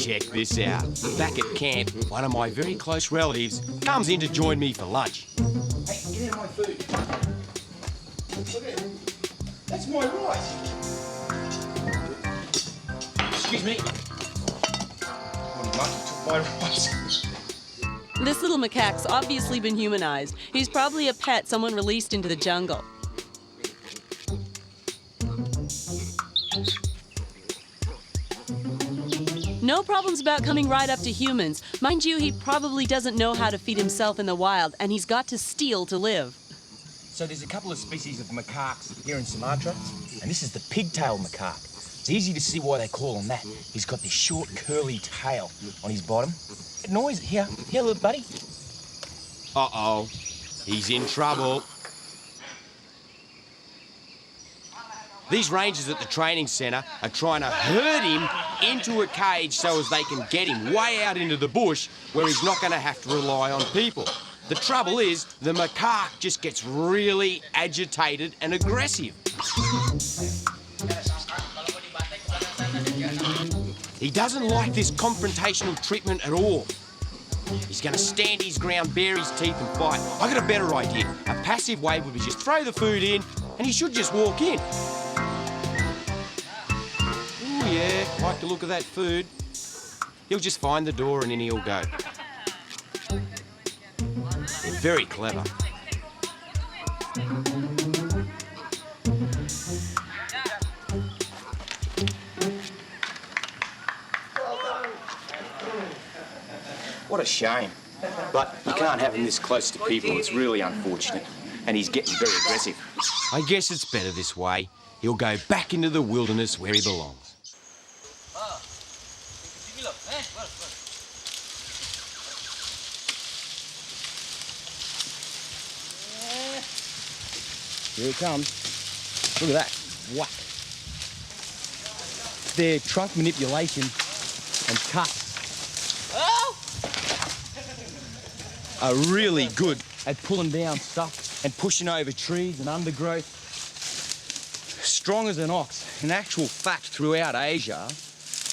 Check this out. Back at camp, one of my very close relatives comes in to join me for lunch. Hey, get out of my food. Look at it. That's my rice. Excuse me. My rice. This little macaque's obviously been humanized. He's probably a pet someone released into the jungle. No problems about coming right up to humans. Mind you, he probably doesn't know how to feed himself in the wild, and he's got to steal to live. So there's a couple of species of macaques here in Sumatra, and this is the pigtail macaque. It's easy to see why they call him that. He's got this short, curly tail on his bottom. Noise, here, little buddy. Uh-oh, he's in trouble. These rangers at the training centre are trying to herd him into a cage so as they can get him way out into the bush where he's not going to have to rely on people. The trouble is, the macaque just gets really agitated and aggressive. He doesn't like this confrontational treatment at all. He's going to stand his ground, bare his teeth and fight. I got a better idea. A passive way would be just throw the food in and he should just walk in. Oh yeah, like the look of that food. He'll just find the door and in he'll go. They're very clever. What a shame. But you can't have him this close to people. It's really unfortunate. And he's getting very aggressive. I guess it's better this way. He'll go back into the wilderness where he belongs. Here he comes. Look at that. Whack. Their trunk manipulation and tusks are really good at pulling down stuff and pushing over trees and undergrowth. Strong as an ox. In actual fact, throughout Asia,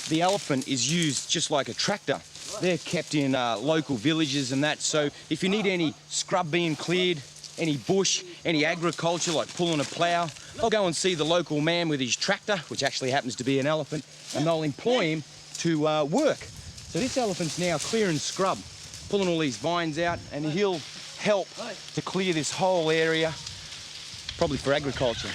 the elephant is used just like a tractor. They're kept in local villages and that, so if you need any scrub being cleared, any bush, any agriculture like pulling a plough, they'll go and see the local man with his tractor, which actually happens to be an elephant, and they'll employ him to work. So this elephant's now clearing scrub, pulling all these vines out, and he'll help to clear this whole area, probably for agriculture.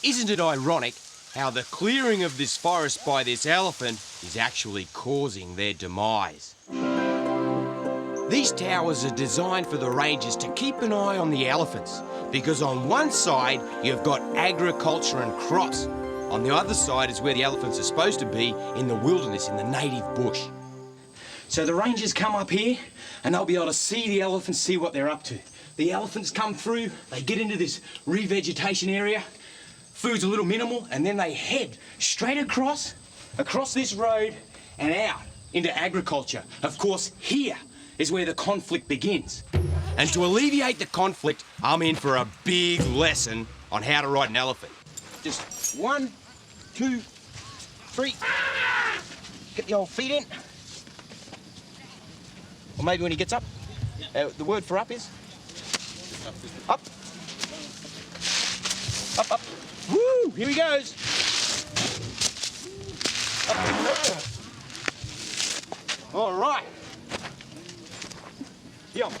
Isn't it ironic how the clearing of this forest by this elephant is actually causing their demise? These towers are designed for the rangers to keep an eye on the elephants, because on one side you've got agriculture and crops. On the other side is where the elephants are supposed to be, in the wilderness, in the native bush. So the rangers come up here and they'll be able to see the elephants, see what they're up to. The elephants come through, they get into this revegetation area, food's a little minimal, and then they head straight across this road and out into agriculture. Of course, here is where the conflict begins. And to alleviate the conflict, I'm in for a big lesson on how to ride an elephant. Just 1, 2, 3. Get the old feet in. Or maybe when he gets up. The word for up is? Up. Up, up. Woo! Here he goes. Up. All right. Yum.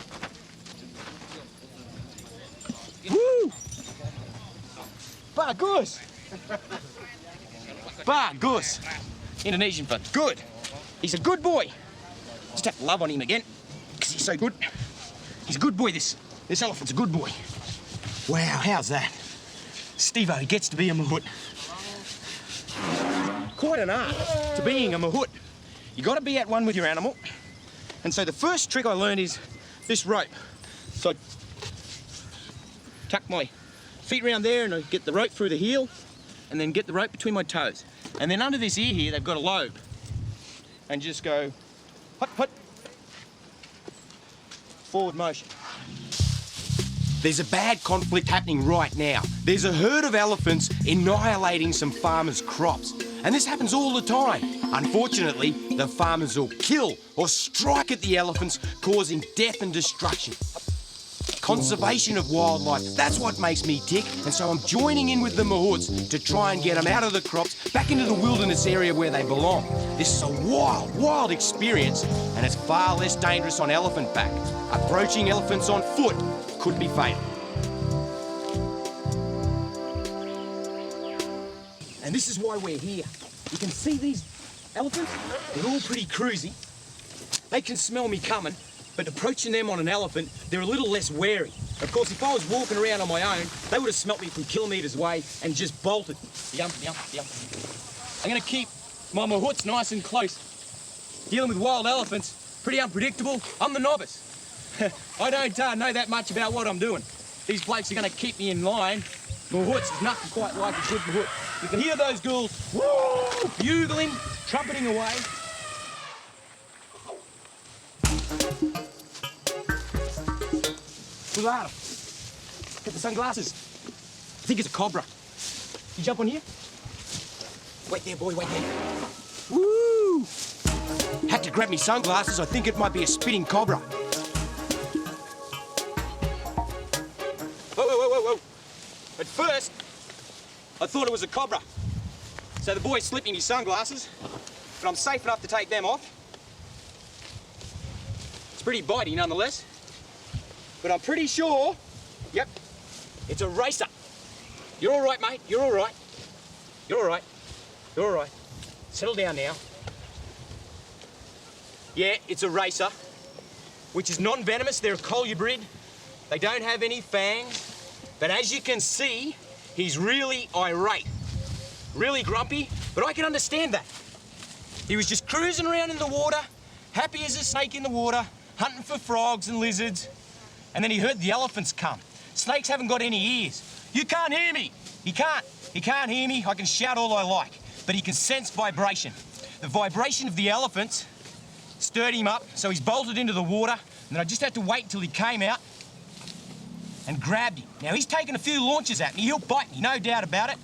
Woo! Bagus! Bagus! Indonesian for good. He's a good boy. Just have to love on him again, because he's so good. He's a good boy, this elephant's a good boy. Wow, how's that? Steve-O gets to be a mahout. Quite an art to being a mahout. You got to be at one with your animal. And so the first trick I learned is this rope. So I tuck my feet around there and I get the rope through the heel and then get the rope between my toes. And then under this ear here, they've got a lobe. And just go, hut, hut. Forward motion. There's a bad conflict happening right now. There's a herd of elephants annihilating some farmers' crops. And this happens all the time. Unfortunately, the farmers will kill or strike at the elephants, causing death and destruction. Conservation of wildlife, that's what makes me tick. And so I'm joining in with the mahouts to try and get them out of the crops, back into the wilderness area where they belong. This is a wild, wild experience, and it's far less dangerous on elephant back. Approaching elephants on foot could be fatal. And this is why we're here. You can see these elephants, they're all pretty cruisy. They can smell me coming, but approaching them on an elephant, they're a little less wary. Of course, if I was walking around on my own, they would have smelt me from kilometres away and just bolted. Yum, yum, yum. I'm gonna keep my mahouts nice and close. Dealing with wild elephants, pretty unpredictable. I'm the novice. I don't know that much about what I'm doing. These blokes are gonna keep me in line. Mahouts is nothing quite like a good mahout. You can hear those ghouls woo, bugling, trumpeting away. Who's at him? Get the sunglasses. I think it's a cobra. You jump on here? Wait there, boy, wait there. Woo! Had to grab me sunglasses. I think it might be a spitting cobra. Whoa, whoa, whoa, whoa, whoa. At first, I thought it was a cobra. So the boy slipped me his sunglasses, but I'm safe enough to take them off. It's pretty bitey nonetheless. But I'm pretty sure, yep, it's a racer. You're all right, mate, you're all right. You're all right, you're all right. Settle down now. Yeah, it's a racer, which is non-venomous. They're a colubrid. They don't have any fangs. But as you can see, he's really irate, really grumpy, but I can understand that. He was just cruising around in the water, happy as a snake in the water, hunting for frogs and lizards. And then he heard the elephants come. Snakes haven't got any ears. You can't hear me. He can't. He can't hear me. I can shout all I like, but he can sense vibration. The vibration of the elephants stirred him up, so he's bolted into the water, and then I just had to wait until he came out and grabbed him. Now, he's taken a few launches at me. He'll bite me, no doubt about it.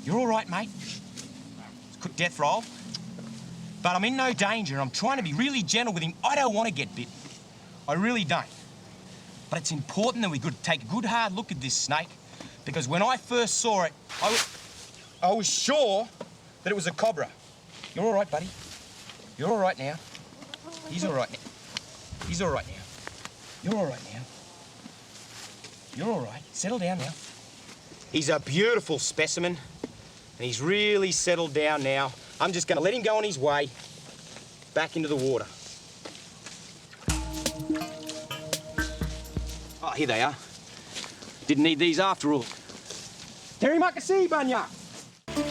You're all right, mate. It's a quick death roll. But I'm in no danger, and I'm trying to be really gentle with him. I don't want to get bit. I really don't. But it's important that we take a good hard look at this snake, because when I first saw it, I was sure that it was a cobra. You're all right, buddy. You're all right now. He's all right now. He's all right now. You're all right now. You're all right. Settle down now. He's a beautiful specimen, and he's really settled down now. I'm just going to let him go on his way back into the water. Oh, here they are. Didn't need these after all. Terry Muckasee, Bunya. Check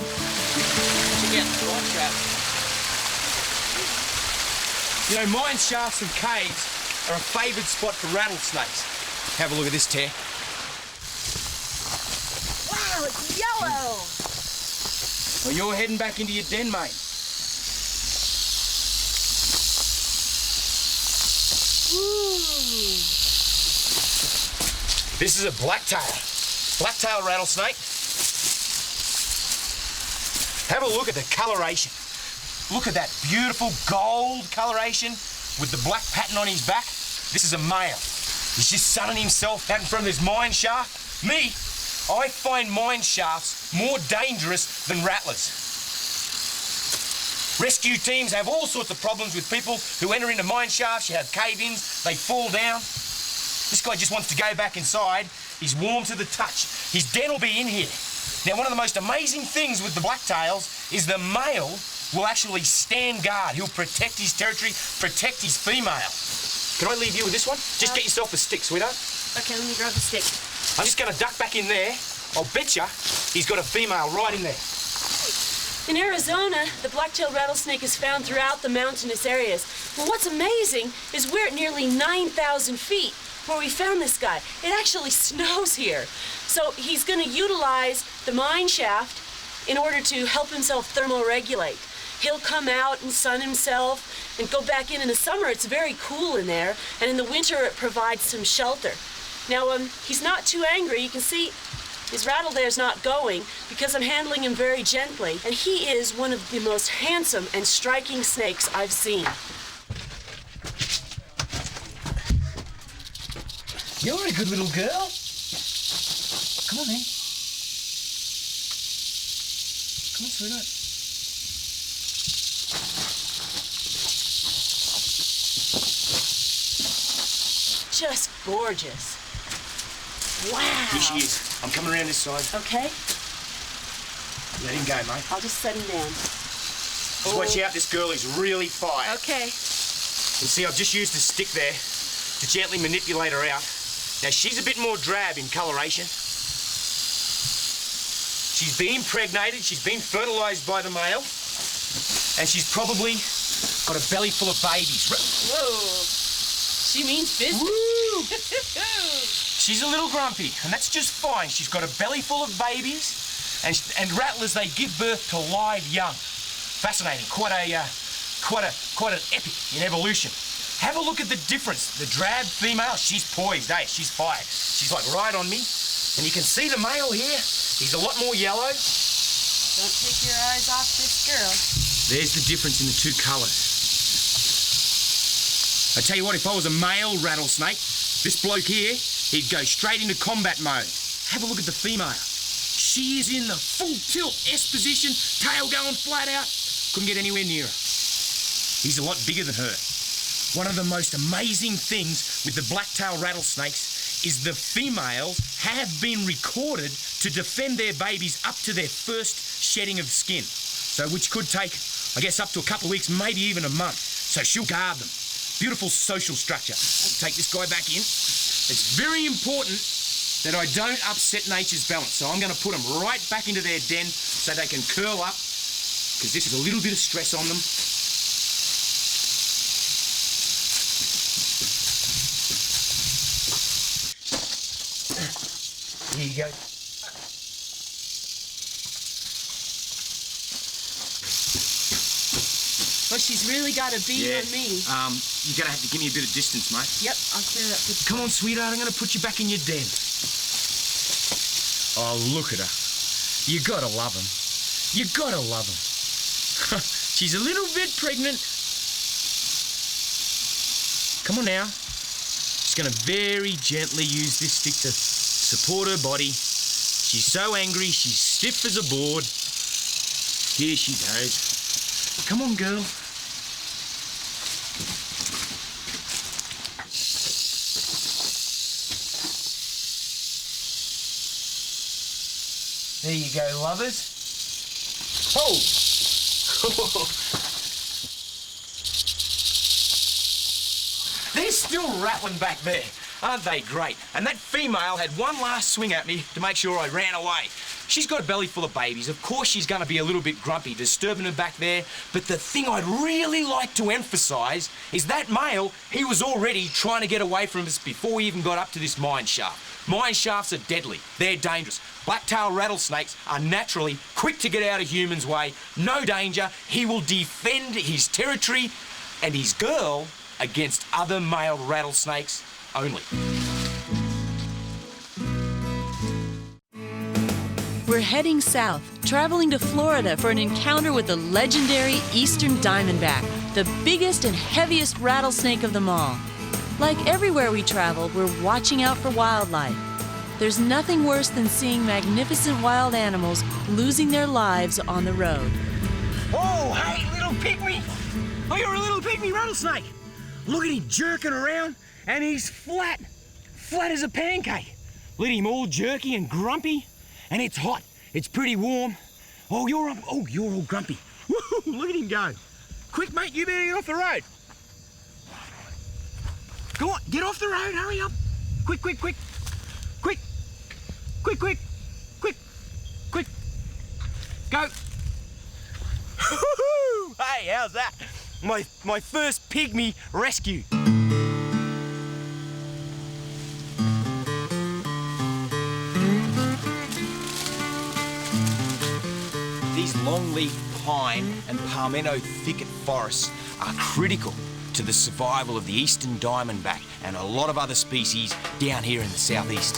out the right trap. You know, mine shafts and caves are a favoured spot for rattlesnakes. Have a look at this tear. Wow, it's yellow! Well, you're heading back into your den, mate. Ooh. This is a blacktail rattlesnake. Have a look at the coloration. Look at that beautiful gold coloration with the black pattern on his back. This is a male. He's just sunning himself out in front of this mine shaft. Me, I find mine shafts more dangerous than rattlers. Rescue teams have all sorts of problems with people who enter into mine shafts. You have cave-ins, they fall down. This guy just wants to go back inside. He's warm to the touch. His den will be in here. Now, one of the most amazing things with the blacktails is the male will actually stand guard. He'll protect his territory, protect his female. Can I leave you with this one? Just get yourself a stick, sweetheart. Okay, let me grab the stick. I'm just going to duck back in there. I'll bet you he's got a female right in there. In Arizona, the black-tailed rattlesnake is found throughout the mountainous areas. Well, what's amazing is we're at nearly 9,000 feet where we found this guy. It actually snows here. So he's going to utilize the mine shaft in order to help himself thermoregulate. He'll come out and sun himself and go back in the summer. It's very cool in there, and in the winter it provides some shelter. Now, he's not too angry. You can see his rattle there's not going because I'm handling him very gently. And he is one of the most handsome and striking snakes I've seen. You're a good little girl. Come on, then. Come on, sweetheart. Just gorgeous. Wow. Here she is. I'm coming around this side. Okay, Let him go, mate. I'll just set him down. Just watch out, this girl is really fire. Okay. You see, I've just used a stick there to gently manipulate her out. Now, she's a bit more drab in coloration. She's been impregnated, she's been fertilised by the male, and she's probably got a belly full of babies. Whoa. She means business. Woo! She's a little grumpy, and that's just fine. She's got a belly full of babies, and rattlers, they give birth to live young. Fascinating. Quite an epic in evolution. Have a look at the difference. The drab female, she's poised, eh? She's fired. She's like right on me, and you can see the male here. He's a lot more yellow. Don't take your eyes off this girl. There's the difference in the two colours. I tell you what, if I was a male rattlesnake, this bloke here, he'd go straight into combat mode. Have a look at the female. She is in the full tilt S position, tail going flat out. Couldn't get anywhere near her. He's a lot bigger than her. One of the most amazing things with the blacktail rattlesnakes is the females have been recorded to defend their babies up to their first shedding of skin. So which could take, I guess, up to a couple of weeks, maybe even a month. So she'll guard them. Beautiful social structure. Take this guy back in. It's very important that I don't upset nature's balance. So I'm going to put them right back into their den so they can curl up, because this is a little bit of stress on them. Here you go. Well, she's really got a bead on me. You're going to have to give me a bit of distance, mate. Yep, I'll clear up with... Come on, sweetheart, I'm going to put you back in your den. Oh, look at her. You gotta love them. You gotta love them. She's a little bit pregnant. Come on now. Just gonna very gently use this stick to support her body. She's so angry, she's stiff as a board. Here she goes. Come on, girl. There you go, lovers. Oh! They're still rattling back there. Aren't they great? And that female had one last swing at me to make sure I ran away. She's got a belly full of babies. Of course she's going to be a little bit grumpy, disturbing her back there. But the thing I'd really like to emphasise is that male, he was already trying to get away from us before he even got up to this mine shaft. Mine shafts are deadly. They're dangerous. Blacktail rattlesnakes are naturally quick to get out of humans' way. No danger. He will defend his territory and his girl against other male rattlesnakes only. We're heading south, traveling to Florida for an encounter with the legendary eastern diamondback, the biggest and heaviest rattlesnake of them all. Like everywhere we travel, we're watching out for wildlife. There's nothing worse than seeing magnificent wild animals losing their lives on the road. Oh, hey, little pygmy! Oh, you're a little pygmy rattlesnake! Look at him jerking around, and he's flat as a pancake. Let him all jerky and grumpy, and it's hot. It's pretty warm. Oh, you're all grumpy. Woo-hoo, look at him go. Quick, mate, you better get off the road. Go on, get off the road, hurry up. Quick. Go. Hey, how's that? My first pygmy rescue. These longleaf pine and palmetto thicket forests are critical to the survival of the eastern diamondback and a lot of other species down here in the southeast.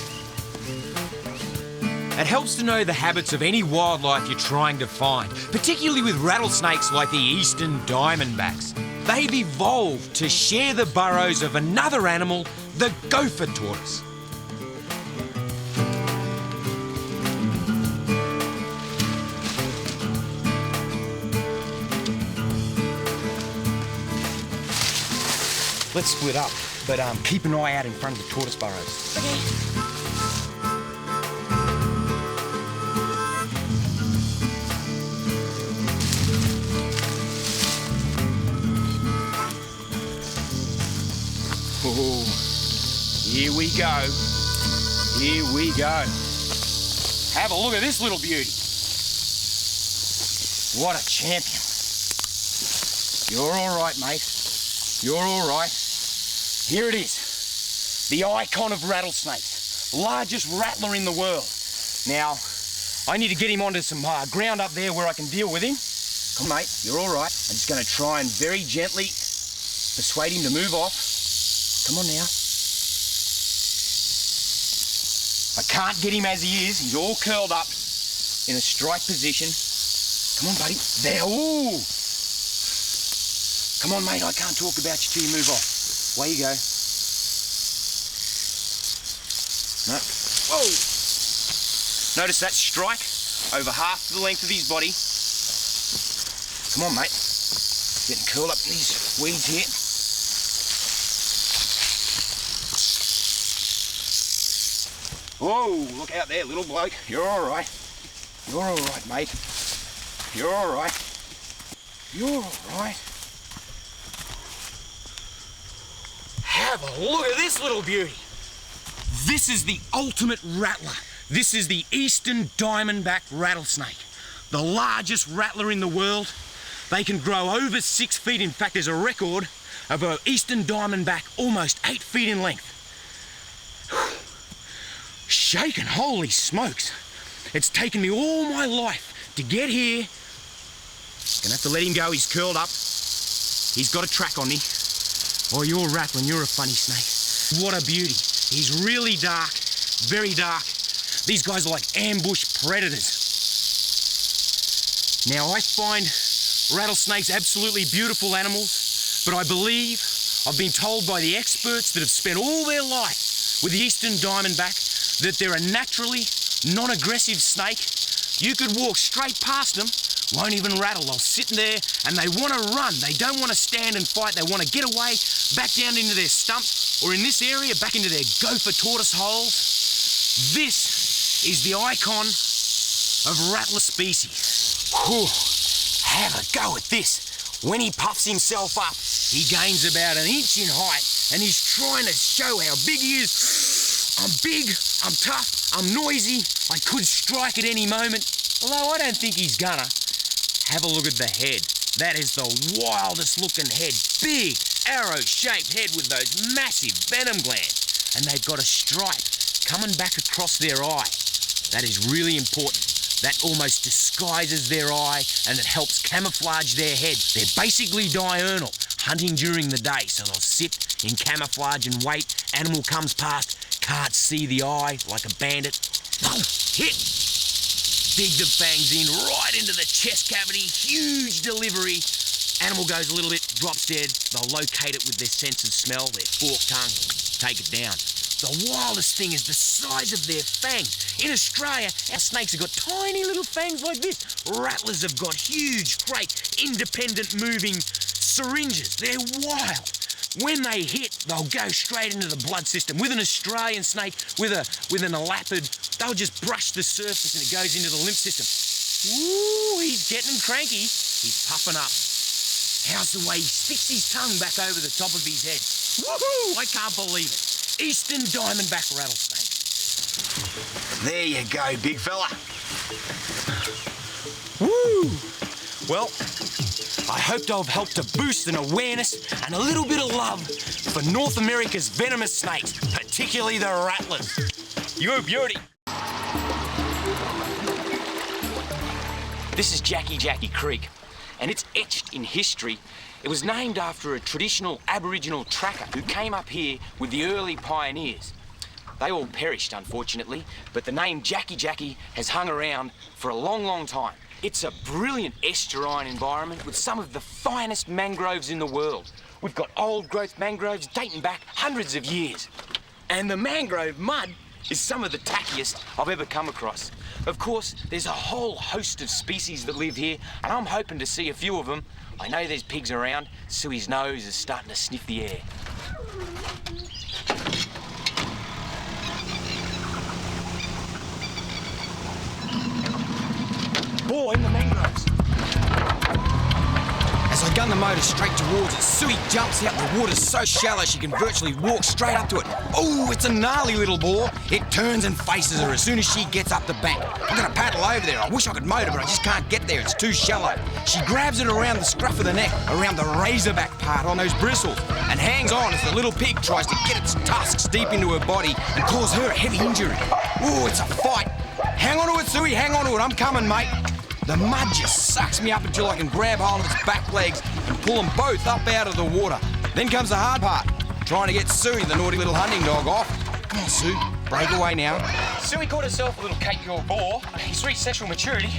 It helps to know the habits of any wildlife you're trying to find, particularly with rattlesnakes like the eastern diamondbacks. They've evolved to share the burrows of another animal, the gopher tortoise. Let's split up, but keep an eye out in front of the tortoise burrows. Okay. Oh, here we go. Here we go. Have a look at this little beauty. What a champion. You're all right, mate. You're all right. Here it is. The icon of rattlesnakes. Largest rattler in the world. Now, I need to get him onto some ground up there where I can deal with him. Come on, mate. You're all right. I'm just going to try and very gently persuade him to move off. Come on now. I can't get him as he is. He's all curled up in a strike position. Come on, buddy. There. Ooh. Come on, mate. I can't talk about you till you move off. Away you go. No. Whoa. Notice that strike over half the length of his body. Come on, mate. Getting curled up in these weeds here. Whoa, look out there, little bloke. You're all right. You're all right, mate. You're all right. You're all right. Have a look at this little beauty. This is the ultimate rattler. This is the eastern diamondback rattlesnake, the largest rattler in the world. They can grow over 6 feet. In fact, there's a record of an eastern diamondback almost 8 feet in length. Shaken, holy smokes. It's taken me all my life to get here. Gonna have to let him go, he's curled up. He's got a track on me. Oh, you're rattling, you're a funny snake. What a beauty. He's really dark, very dark. These guys are like ambush predators. Now, I find rattlesnakes absolutely beautiful animals, but I believe, I've been told by the experts that have spent all their life with the eastern diamondback, that they're a naturally non-aggressive snake. You could walk straight past them, won't even rattle. They'll sit there and they want to run. They don't want to stand and fight. They want to get away, back down into their stumps, or in this area, back into their gopher tortoise holes. This is the icon of rattler species. Whew. Have a go at this. When he puffs himself up, he gains about 1 inch in height, and he's trying to show how big he is. I'm big, I'm tough, I'm noisy, I could strike at any moment, although I don't think he's gonna. Have a look at the head. That is the wildest looking head. Big, arrow-shaped head with those massive venom glands. And they've got a stripe coming back across their eye. That is really important. That almost disguises their eye and it helps camouflage their head. They're basically diurnal, hunting during the day, so they'll sit in camouflage and wait. Animal comes past, can't see the eye like a bandit. Hit! Dig the fangs in right into the chest cavity. Huge delivery. Animal goes a little bit, drops dead. They'll locate it with their sense of smell, their forked tongue, take it down. The wildest thing is the size of their fangs. In Australia, our snakes have got tiny little fangs like this. Rattlers have got huge, great, independent moving syringes. They're wild. When they hit, they'll go straight into the blood system. With an Australian snake, with an elapid, they'll just brush the surface and it goes into the lymph system. Ooh, he's getting cranky. He's puffing up. How's the way he sticks his tongue back over the top of his head? Woohoo! I can't believe it. Eastern diamondback rattlesnake. There you go, big fella. Woo! Well, I hope I've helped to boost an awareness and a little bit of love for North America's venomous snakes, particularly the rattlers. You beauty. This is Jackie Creek, and it's etched in history It was named after a traditional Aboriginal tracker who came up here with the early pioneers. They all perished, unfortunately, but the name Jackie Jackie has hung around for a long, long time. It's a brilliant estuarine environment with some of the finest mangroves in the world. We've got old-growth mangroves dating back hundreds of years. And the mangrove mud is some of the tackiest I've ever come across. Of course, there's a whole host of species that live here, and I'm hoping to see a few of them. I know there's pigs around. Suey's nose is starting to sniff the air. Boar in the mangroves. As I gun the motor straight towards it, Suey jumps out. The water's so shallow she can virtually walk straight up to it. Oh, it's a gnarly little boar. It turns and faces her as soon as she gets up the bank. I'm gonna paddle over there. I wish I could motor, but I just can't get there. It's too shallow. She grabs it around the scruff of the neck, around the razorback part on those bristles, and hangs on as the little pig tries to get its tusks deep into her body and cause her a heavy injury. Oh, it's a fight. Hang on to it, Suey, hang on to it. I'm coming, mate. The mud just sucks me up until I can grab hold of its back legs and pull them both up out of the water. Then comes the hard part, trying to get Suey, the naughty little hunting dog, off. Come on, Sue, break away now. Suey caught herself a little Cape York boar. He's reached sexual maturity.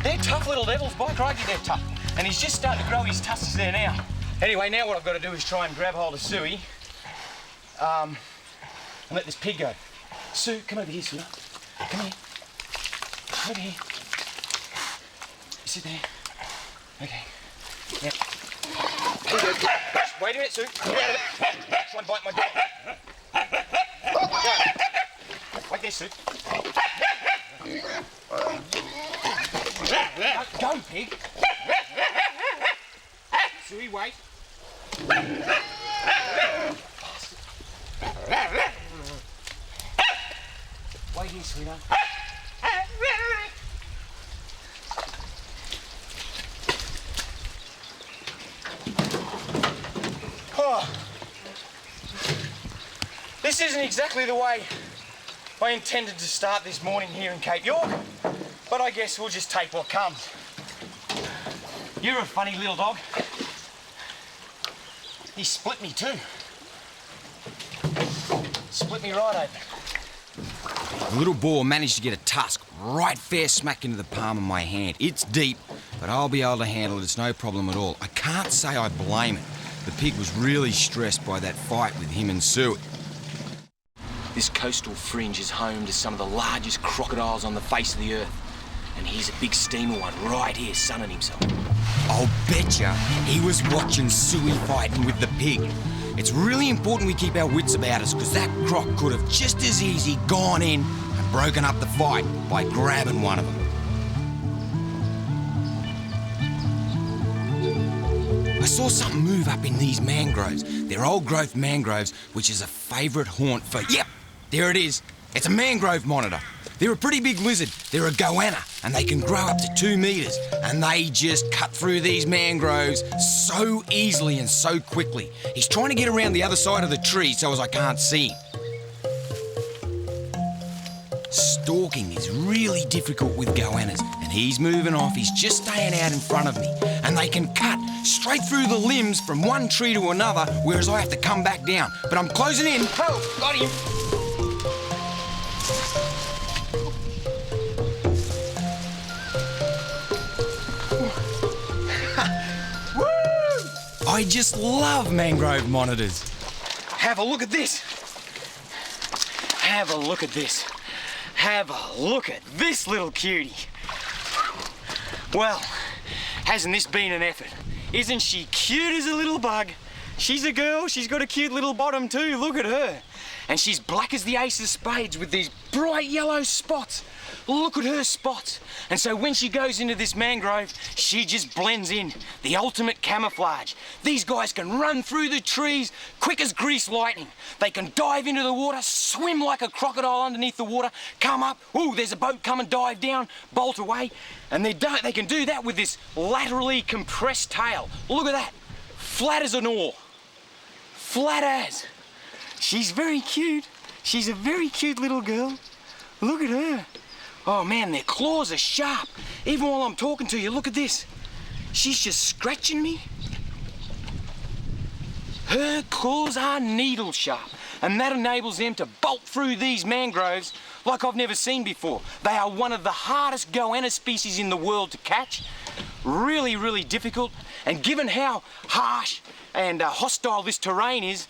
They're tough little devils, by crikey, they're tough. And he's just starting to grow his tusks there now. Anyway, now what I've got to do is try and grab hold of Suey and let this pig go. Sue, come over here, Sue. Come here. Over here. Sit there. Okay. Yep. Wait a minute, Sue. Get out of it. Try and bite my dog. Go. Wait there, Sue. Go, pig. Suey, wait. Wait here, sweetheart. Oh. This isn't exactly the way I intended to start this morning here in Cape York, but I guess we'll just take what comes. You're a funny little dog. He split me too. Split me right open. The little boar managed to get a tusk right fair smack into the palm of my hand. It's deep, but I'll be able to handle it. It's no problem at all. I can't say I blame it. The pig was really stressed by that fight with him and Suey. This coastal fringe is home to some of the largest crocodiles on the face of the earth. And here's a big steamer one right here sunning himself. I'll betcha he was watching Suey fighting with the pig. It's really important we keep our wits about us, because that croc could have just as easy gone in and broken up the fight by grabbing one of them. I saw something move up in these mangroves. They're old-growth mangroves, which is a favourite haunt for... Yep, there it is. It's a mangrove monitor. They're a pretty big lizard. They're a goanna, and they can grow up to 2 metres. And they just cut through these mangroves so easily and so quickly. He's trying to get around the other side of the tree so as I can't see him. Stalking is really difficult with goannas, and he's moving off. He's just staying out in front of me, and they can cut straight through the limbs from one tree to another, whereas I have to come back down. But I'm closing in. Oh, got him. Woo! I just love mangrove monitors. Have a look at this. Have a look at this. Have a look at this little cutie. Well, hasn't this been an effort? Isn't she cute as a little bug? She's a girl, she's got a cute little bottom too, look at her. And she's black as the ace of spades with these bright yellow spots. Look at her spots. And so when she goes into this mangrove, she just blends in. The ultimate camouflage. These guys can run through the trees quick as grease lightning. They can dive into the water, swim like a crocodile underneath the water, come up, ooh, there's a boat, come and dive down, bolt away. And they can do that with this laterally compressed tail. Look at that. Flat as an oar. Flat as. She's very cute. She's a very cute little girl. Look at her. Oh man, their claws are sharp. Even while I'm talking to you, look at this. She's just scratching me. Her claws are needle sharp, and that enables them to bolt through these mangroves like I've never seen before. They are one of the hardest goanna species in the world to catch. Really, really difficult. And given how harsh and hostile this terrain is,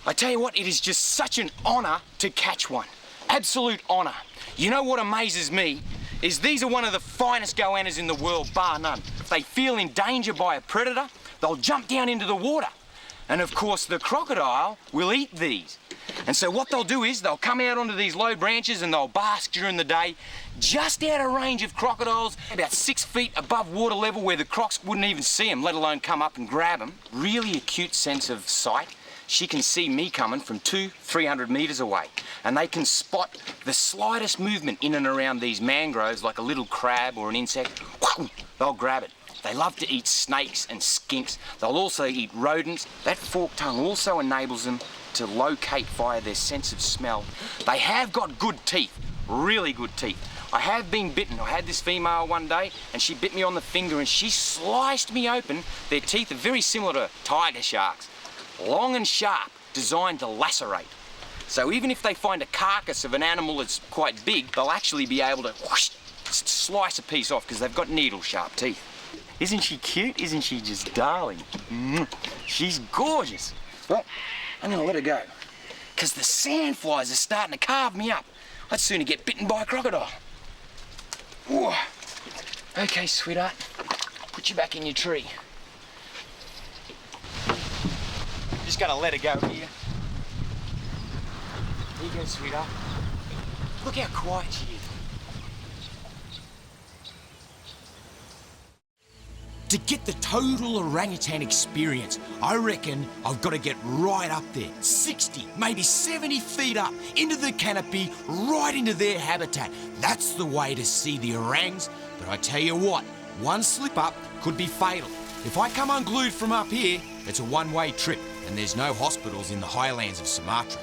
I tell you what, it is just such an honour to catch one. Absolute honour. You know what amazes me is these are one of the finest goannas in the world, bar none. If they feel in danger by a predator, they'll jump down into the water. And of course, the crocodile will eat these. And so what they'll do is they'll come out onto these low branches and they'll bask during the day, just out of range of crocodiles, about 6 feet above water level where the crocs wouldn't even see them, let alone come up and grab them. Really acute sense of sight. She can see me coming from 200-300 metres away, and they can spot the slightest movement in and around these mangroves, like a little crab or an insect. They'll grab it. They love to eat snakes and skinks. They'll also eat rodents. That forked tongue also enables them to locate via their sense of smell. They have got good teeth, really good teeth. I have been bitten. I had this female one day and she bit me on the finger and she sliced me open. Their teeth are very similar to tiger sharks. Long and sharp, designed to lacerate. So even if they find a carcass of an animal that's quite big, they'll actually be able to whoosh, slice a piece off because they've got needle sharp teeth. Isn't she cute? Isn't she just darling? She's gorgeous. Well, I'm gonna let her go because the sandflies are starting to carve me up. I'd sooner get bitten by a crocodile. Whoa. Okay, sweetheart, put you back in your tree. Just gotta let her go here. Here you go, sweetheart. Look how quiet she is. To get the total orangutan experience, I reckon I've got to get right up there, 60, maybe 70 feet up, into the canopy, right into their habitat. That's the way to see the orangs, but I tell you what, one slip up could be fatal. If I come unglued from up here, it's a one-way trip, and there's no hospitals in the highlands of Sumatra.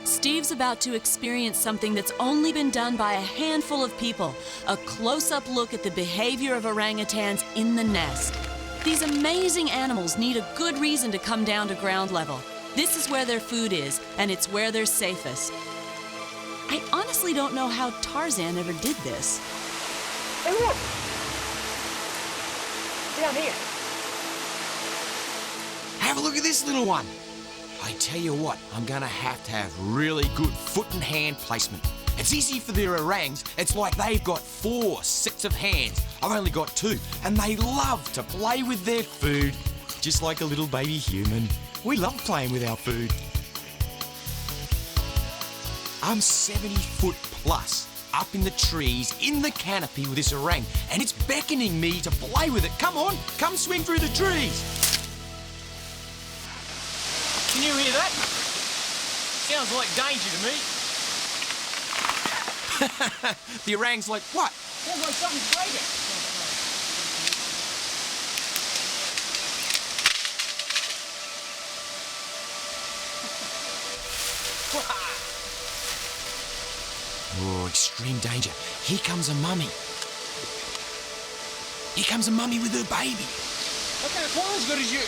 Steve's about to experience something that's only been done by a handful of people, a close-up look at the behavior of orangutans in the nest. These amazing animals need a good reason to come down to ground level. This is where their food is, and it's where they're safest. I honestly don't know how Tarzan ever did this. Hey, look! Down here. Have a look at this little one. I tell you what, I'm gonna have really good foot and hand placement. It's easy for their orangs. It's like they've got 4 sets of hands. I've only got 2, and they love to play with their food, just like a little baby human. We love playing with our food. I'm 70 foot plus, up in the trees, in the canopy with this orang, and it's beckoning me to play with it. Come on, come swing through the trees. Can you hear that? Sounds like danger to me. The orang's like, what? Sounds like something's breaking. Oh, extreme danger. Here comes a mummy. Here comes a mummy with her baby. I can't fly as good as you.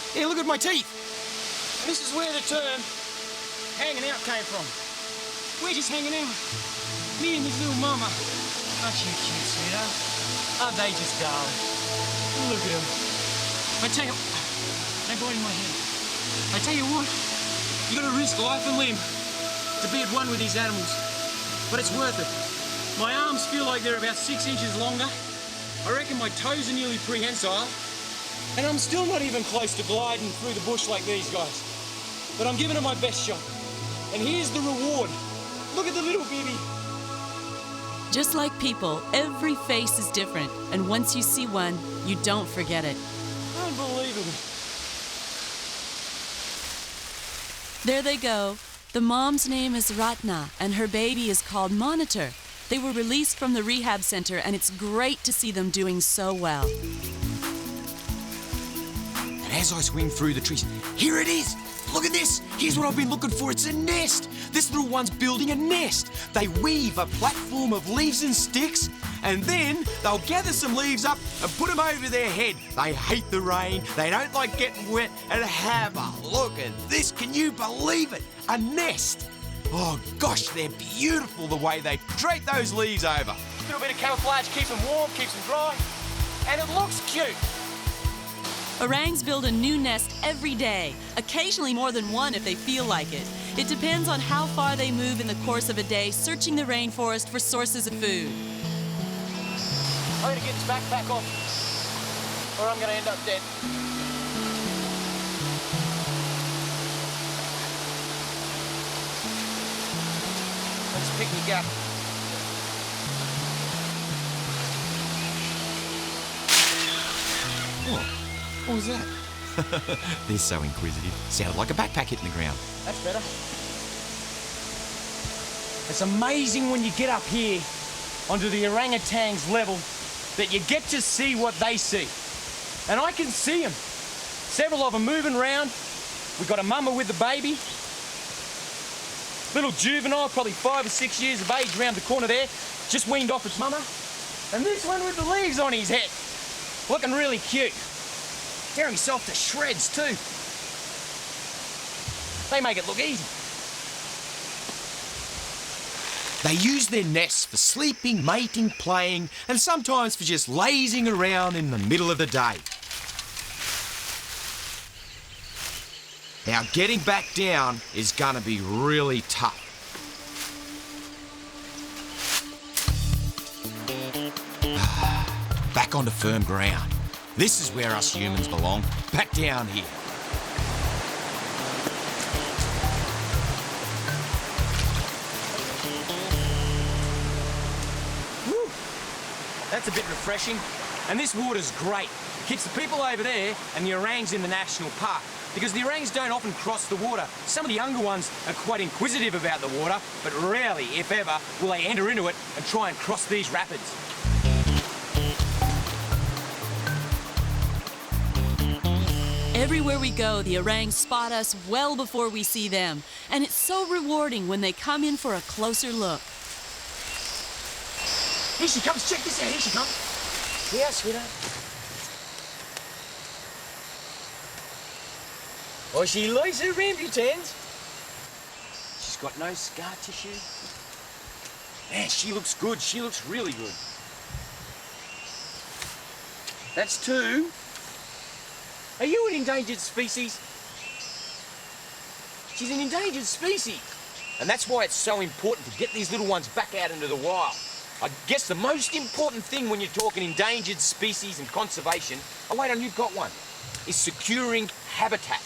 Here, look at my teeth. This is where the term hanging out came from. We're just hanging out. Me and this little mama. Aren't you cute, sweetheart? Aren't they just darling? Look at them. I tell you, they're biting my hand. I tell you what, you gotta risk life and limb to be at one with these animals. But it's worth it. My arms feel like they're about 6 inches longer. I reckon my toes are nearly prehensile. And I'm still not even close to gliding through the bush like these guys. But I'm giving it my best shot. And here's the reward. Look at the little baby. Just like people, every face is different, and once you see one, you don't forget it. Unbelievable. There they go. The mom's name is Ratna, and her baby is called Monitor. They were released from the rehab center, and it's great to see them doing so well. And as I swing through the trees, here it is, Look at this. Here's what I've been looking for. It's a nest. This little one's building a nest. They weave a platform of leaves and sticks, and then they'll gather some leaves up and put them over their head. They hate the rain. They don't like getting wet. And have a look at this. Can you believe it? A nest. Oh, gosh, they're beautiful the way they drape those leaves over. A little bit of camouflage keeps them warm, keeps them dry, and it looks cute. Orangs build a new nest every day, occasionally more than one if they feel like it. It depends on how far they move in the course of a day, searching the rainforest for sources of food. I'm gonna get this backpack off, or I'm gonna end up dead. Let's picnic up. What was that? They're so inquisitive. Sounded like a backpack hitting the ground. That's better. It's amazing when you get up here onto the orangutan's level that you get to see what they see. And I can see them. Several of them moving around. We've got a mama with the baby. Little juvenile, probably 5 or 6 years of age, round the corner there. Just weaned off its mama. And this one with the leaves on his head. Looking really cute. Tearing himself to shreds too. They make it look easy. They use their nests for sleeping, mating, playing, and sometimes for just lazing around in the middle of the day. Now, getting back down is gonna be really tough. Back onto firm ground. This is where us humans belong, back down here. Woo. That's a bit refreshing. And this water's great. Keeps the people over there and the orangs in the national park. Because the orangs don't often cross the water. Some of the younger ones are quite inquisitive about the water, but rarely, if ever, will they enter into it and try and cross these rapids. Everywhere we go, the orangs spot us well before we see them, and it's so rewarding when they come in for a closer look. Here she comes, check this out, here she comes. Yeah, sweetheart. Oh, she likes her rambutans. She's got no scar tissue. Man, she looks good, she looks really good. That's 2. Are you an endangered species? She's an endangered species. And that's why it's so important to get these little ones back out into the wild. I guess the most important thing when you're talking endangered species and conservation, oh wait, you've got one, is securing habitat.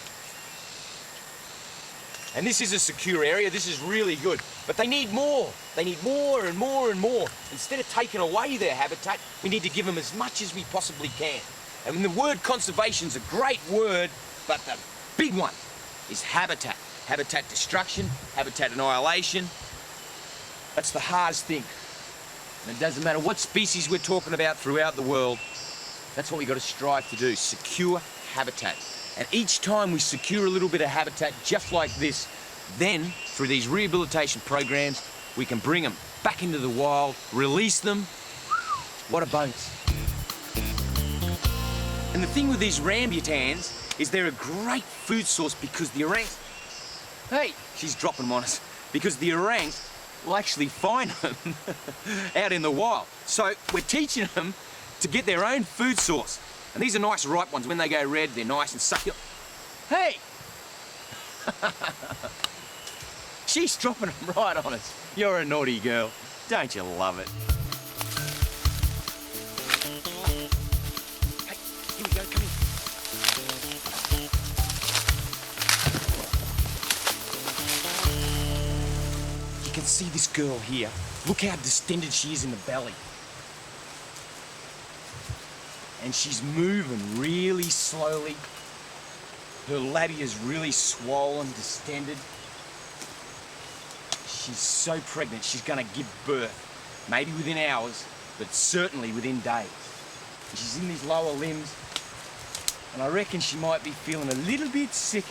And this is a secure area, this is really good. But they need more. They need more and more and more. Instead of taking away their habitat, we need to give them as much as we possibly can. And the word conservation's a great word, but the big one is habitat. Habitat destruction, habitat annihilation. That's the hardest thing. And it doesn't matter what species we're talking about throughout the world, that's what we've got to strive to do, secure habitat. And each time we secure a little bit of habitat just like this, then through these rehabilitation programs, we can bring them back into the wild, release them. What a bonus. And the thing with these rambutans is they're a great food source because the orangs... Hey, she's dropping them on us. Because the orangs will actually find them out in the wild. So we're teaching them to get their own food source. And these are nice ripe ones. When they go red, they're nice and succulent. Hey! She's dropping them right on us. You're a naughty girl. Don't you love it? Here we go, come in. You can see this girl here. Look how distended she is in the belly. And she's moving really slowly. Her labia is really swollen, distended. She's so pregnant, she's gonna give birth. Maybe within hours, but certainly within days. And she's in these lower limbs, and I reckon she might be feeling a little bit sick.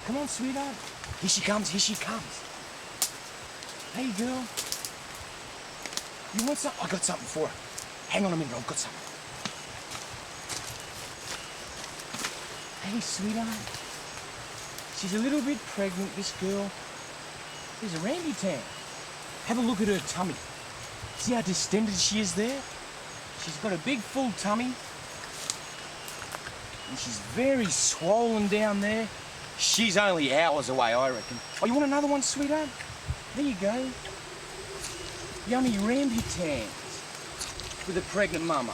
Come on, sweetheart. Here she comes, here she comes. Hey, girl. You want something? I got something for her. Hang on a minute, I've got something. Hey, sweetheart. She's a little bit pregnant, this girl. There's a orangutan. Have a look at her tummy. See how distended she is there? She's got a big full tummy. And she's very swollen down there. She's only hours away, I reckon. Oh, you want another one, sweetheart? There you go. Yummy rambutans with a pregnant mama.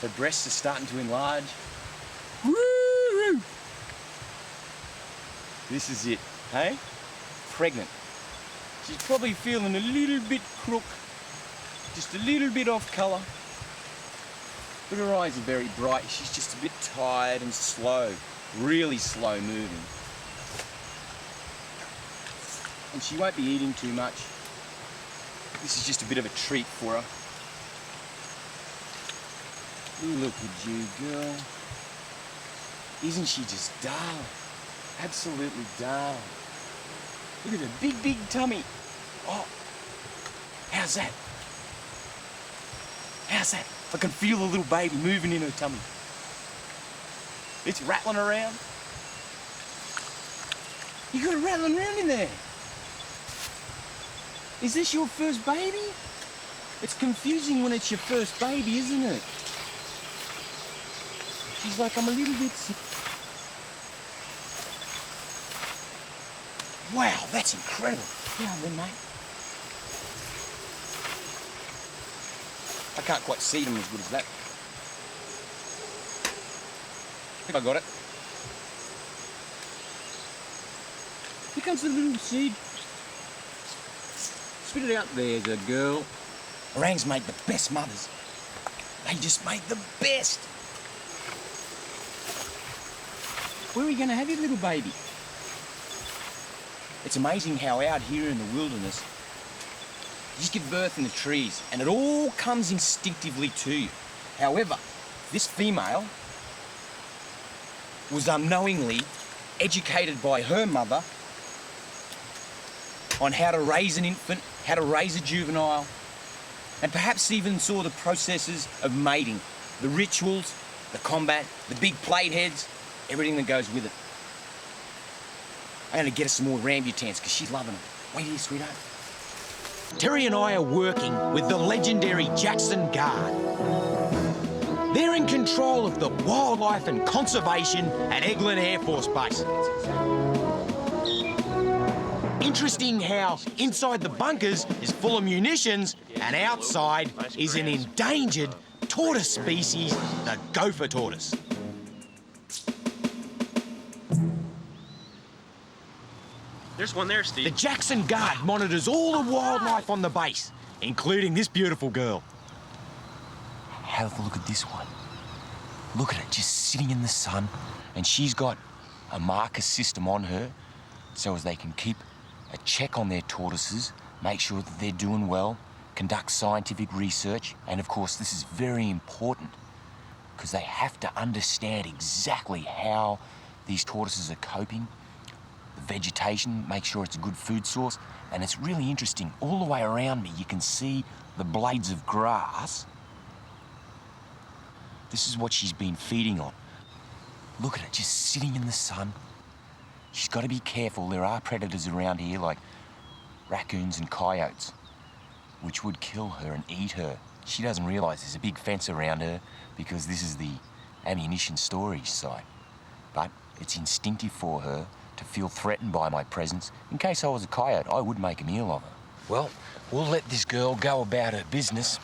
Her breasts are starting to enlarge. Woo! This is it, hey? Pregnant. She's probably feeling a little bit crook, just a little bit off colour. But her eyes are very bright. She's just a bit tired and slow, really slow moving. And she won't be eating too much. This is just a bit of a treat for her. Look at you, girl. Isn't she just darling? Absolutely darling. Look at her big, big tummy. Oh, how's that? How's that? I can feel the little baby moving in her tummy. It's rattling around. You got it rattling around in there. Is this your first baby? It's confusing when it's your first baby, isn't it? She's like, I'm a little bit sick. Wow, that's incredible. Yeah, then, mate. I can't quite see them as good as that. I think I got it. Here comes the little seed. Spit it out. There's a girl. Orangs make the best mothers. They just make the best. Where are you going to have your little baby? It's amazing how out here in the wilderness, you just give birth in the trees and it all comes instinctively to you. However, this female was unknowingly educated by her mother on how to raise an infant, how to raise a juvenile, and perhaps even saw the processes of mating, the rituals, the combat, the big plate heads, everything that goes with it. I'm going to get her some more rambutans because she's loving them. Wait here, sweetheart. Terry and I are working with the legendary Jackson Guard. They're in control of the wildlife and conservation at Eglin Air Force Base. Interesting how inside the bunkers is full of munitions and outside is an endangered tortoise species, the gopher tortoise. There's one there, Steve. The Jackson Guard monitors all the wildlife on the base, including this beautiful girl. Have a look at this one. Look at it, just sitting in the sun, and she's got a marker system on her so as they can keep a check on their tortoises, make sure that they're doing well, conduct scientific research, and of course this is very important because they have to understand exactly how these tortoises are coping, the vegetation, make sure it's a good food source, and it's really interesting. All the way around me you can see the blades of grass. This is what she's been feeding on. Look at it, just sitting in the sun. She's got to be careful. There are predators around here like raccoons and coyotes, which would kill her and eat her. She doesn't realise there's a big fence around her because this is the ammunition storage site. But it's instinctive for her to feel threatened by my presence. In case I was a coyote, I would make a meal of her. Well, we'll let this girl go about her business.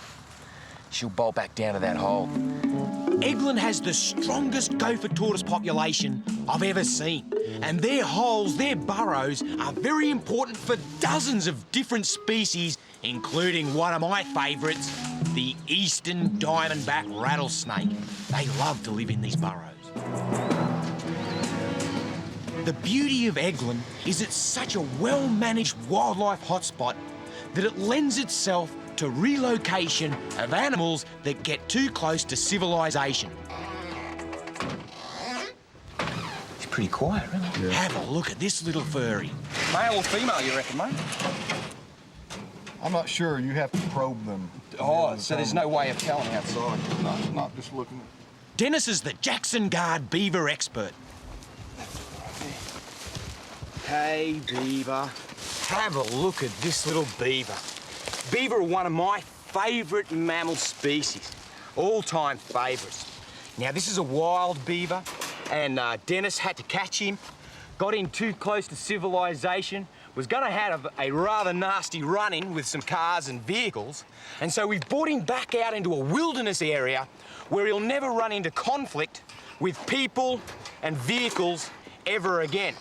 She'll bolt back down to that hole. Eglin has the strongest gopher tortoise population I've ever seen. And their holes, their burrows, are very important for dozens of different species, including one of my favourites, the eastern diamondback rattlesnake. They love to live in these burrows. The beauty of Eglin is it's such a well-managed wildlife hotspot that it lends itself to relocation of animals that get too close to civilization. She's pretty quiet, really. Yeah. Have a look at this little furry. Male or female, you reckon, mate? I'm not sure. You have to probe them. Oh, so there's no way of telling outside. No, not just looking. Dennis is the Jackson Guard beaver expert. Hey, beaver. Have a look at this little beaver. Beaver are one of my favourite mammal species. All-time favourites. Now, this is a wild beaver, and Dennis had to catch him. Got in too close to civilization. Was going to have a rather nasty run-in with some cars and vehicles. And so we've brought him back out into a wilderness area where he'll never run into conflict with people and vehicles ever again.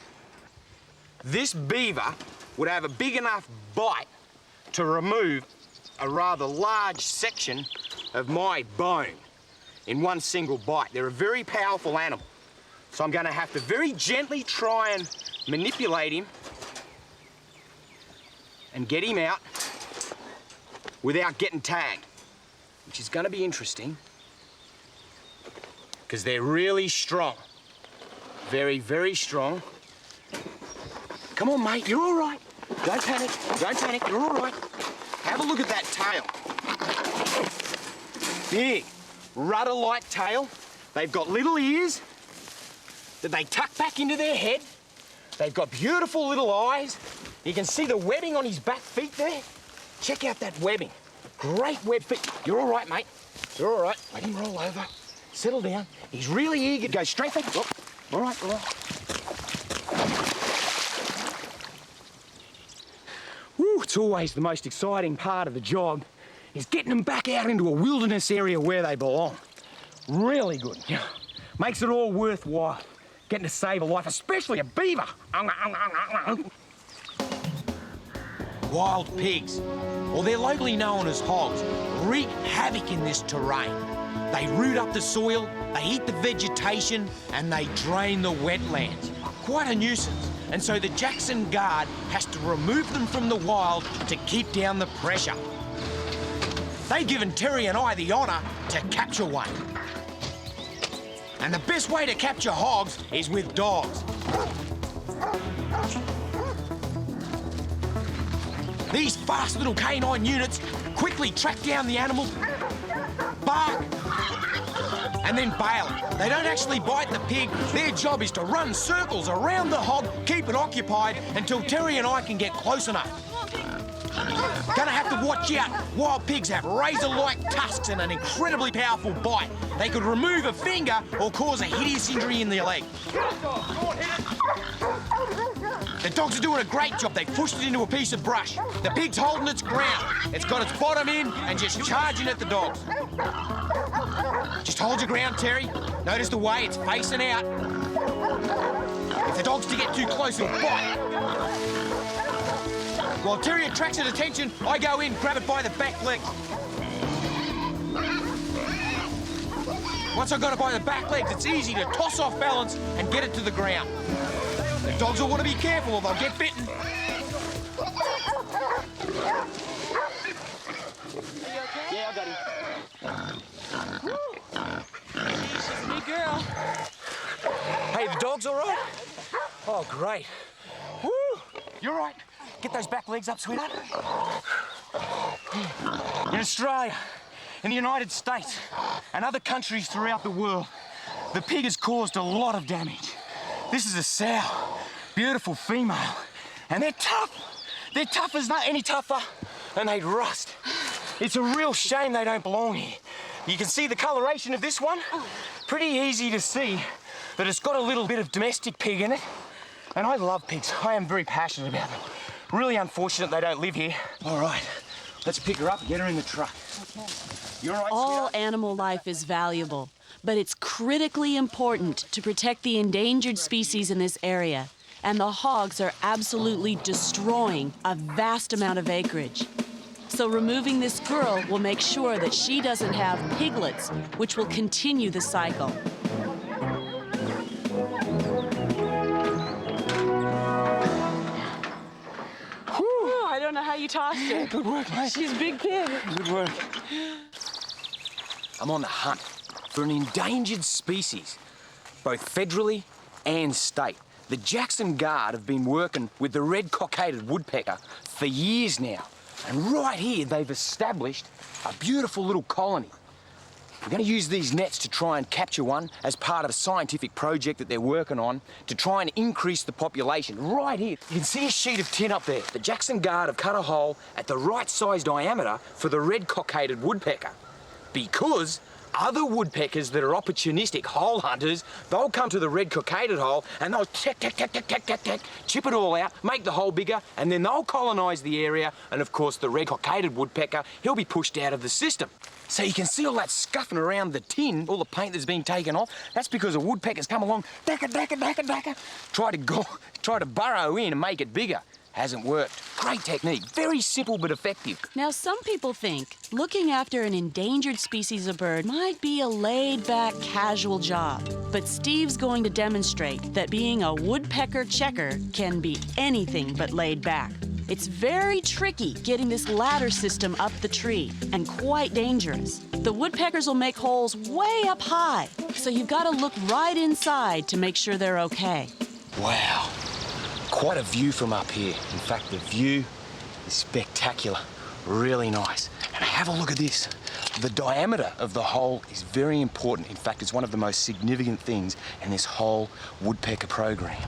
This beaver would have a big enough bite to remove a rather large section of my bone in one single bite. They're a very powerful animal. So I'm going to have to very gently try and manipulate him and get him out without getting tagged, which is going to be interesting because they're really strong. Very, very strong. Come on, mate, you're all right. Don't panic, you're all right. Have a look at that tail. Big, rudder-like tail. They've got little ears that they tuck back into their head. They've got beautiful little eyes. You can see the webbing on his back feet there. Check out that webbing. Great web feet. You're all right, mate. You're all right. Let him roll over. Settle down. He's really eager to go straight back. Oh, all right, all right. Woo, it's always the most exciting part of the job is getting them back out into a wilderness area where they belong. Really good. Yeah. Makes it all worthwhile. Getting to save a life, especially a beaver. Wild pigs, or they're locally known as hogs, wreak havoc in this terrain. They root up the soil, they eat the vegetation, and they drain the wetlands. Quite a nuisance. And so the Jackson Guard has to remove them from the wild to keep down the pressure. They've given Terry and I the honour to capture one. And the best way to capture hogs is with dogs. These fast little canine units quickly track down the animal, bark, and then bail it. They don't actually bite the pig. Their job is to run circles around the hog, keep it occupied until Terry and I can get close enough. Gonna have to watch out. Wild pigs have razor-like tusks and an incredibly powerful bite. They could remove a finger or cause a hideous injury in their leg. The dogs are doing a great job. They pushed it into a piece of brush. The pig's holding its ground. It's got its bottom in and just charging at the dogs. Just hold your ground, Terry. Notice the way it's facing out. If the dog's to get too close, it'll bite. While Terry attracts its attention, I go in, grab it by the back leg. Once I've got it by the back legs, it's easy to toss off balance and get it to the ground. The dogs will want to be careful or they'll get bitten. Yeah, I got him. Good girl. Hey, the dog's all right? Oh, great. Woo! You're all right. Get those back legs up, sweetheart. In Australia, in the United States, and other countries throughout the world, the pig has caused a lot of damage. This is a sow, beautiful female, and they're tough. They're tough as not any tougher, and they'd rust. It's a real shame they don't belong here. You can see the coloration of this one. Pretty easy to see that it's got a little bit of domestic pig in it. And I love pigs. I am very passionate about them. Really unfortunate they don't live here. All right, let's pick her up and get her in the truck. Okay. You all right, All sweetheart? animal life is valuable, but it's critically important to protect the endangered species in this area. And the hogs are absolutely destroying a vast amount of acreage. So removing this girl will make sure that she doesn't have piglets, which will continue the cycle. I don't know how you tossed her. Good work, mate. She's a big pig. Good work. I'm on the hunt for an endangered species, both federally and state. The Jackson Guard have been working with the red-cockaded woodpecker for years now. And right here, they've established a beautiful little colony. We're going to use these nets to try and capture one as part of a scientific project that they're working on to try and increase the population. Right here, you can see a sheet of tin up there. The Jackson Guard have cut a hole at the right size diameter for the red-cockaded woodpecker. Because other woodpeckers that are opportunistic hole hunters, they'll come to the red-cockaded hole and they'll chip it all out, make the hole bigger, and then they'll colonise the area. And of course, the red-cockaded woodpecker, he'll be pushed out of the system. So you can see all that scuffing around the tin, all the paint that's been taken off. That's because a woodpecker's come along, try to burrow in and make it bigger. Hasn't worked. Great technique, very simple but effective. Now, some people think looking after an endangered species of bird might be a laid-back, casual job. But Steve's going to demonstrate that being a woodpecker checker can be anything but laid back. It's very tricky getting this ladder system up the tree, and quite dangerous. The woodpeckers will make holes way up high, so you've got to look right inside to make sure they're okay. Wow, quite a view from up here. In fact, the view is spectacular, really nice. And have a look at this. The diameter of the hole is very important. In fact, it's one of the most significant things in this whole woodpecker program.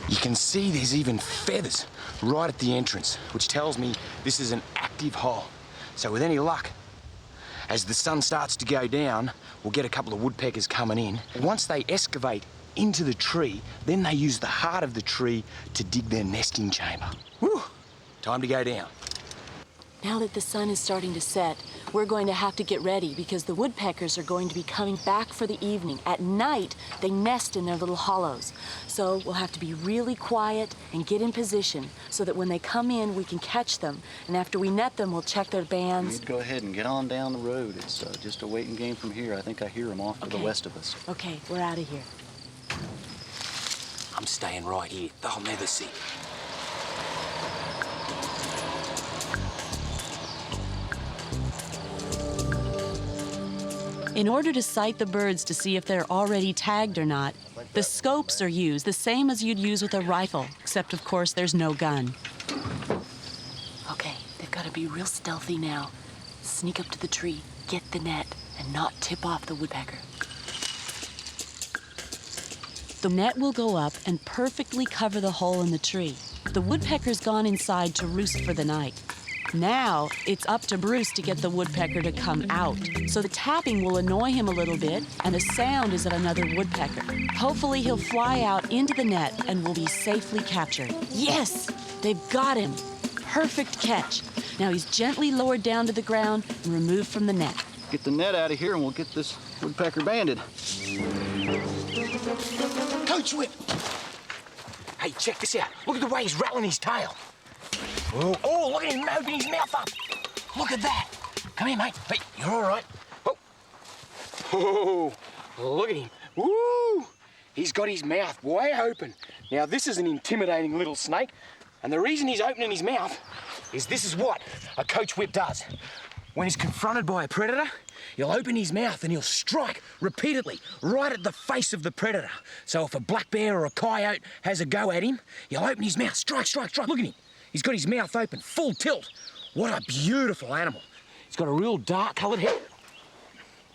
You can see there's even feathers right at the entrance, which tells me this is an active hole. So with any luck, as the sun starts to go down, we'll get a couple of woodpeckers coming in. Once they excavate into the tree, then they use the heart of the tree to dig their nesting chamber. Whew, time to go down. Now that the sun is starting to set, we're going to have to get ready because the woodpeckers are going to be coming back for the evening. At night, they nest in their little hollows. So we'll have to be really quiet and get in position so that when they come in, we can catch them. And after we net them, we'll check their bands. You'd go ahead and get on down the road. It's just a waiting game from here. I think I hear them off to the west of us. Okay, we're out of here. I'm staying right here. They'll never see. In order to sight the birds to see if they're already tagged or not, the scopes are used, the same as you'd use with a rifle, except of course there's no gun. Okay, they've got to be real stealthy now. Sneak up to the tree, get the net, and not tip off the woodpecker. The net will go up and perfectly cover the hole in the tree. The woodpecker's gone inside to roost for the night. Now, it's up to Bruce to get the woodpecker to come out. So the tapping will annoy him a little bit, and the sound is of another woodpecker. Hopefully he'll fly out into the net and will be safely captured. Yes! They've got him! Perfect catch. Now he's gently lowered down to the ground and removed from the net. Get the net out of here and we'll get this woodpecker banded. Coach Whip! Hey, check this out. Look at the way he's rattling his tail. Oh, look at him opening his mouth up. Look at that. Come here, mate. Hey, you're all right. Oh, look at him. Woo! He's got his mouth way open. Now, this is an intimidating little snake, and the reason he's opening his mouth is this is what a coach whip does. When he's confronted by a predator, he'll open his mouth and he'll strike repeatedly right at the face of the predator. So if a black bear or a coyote has a go at him, he'll open his mouth, strike. Look at him. He's got his mouth open, full tilt. What a beautiful animal. He's got a real dark-coloured head.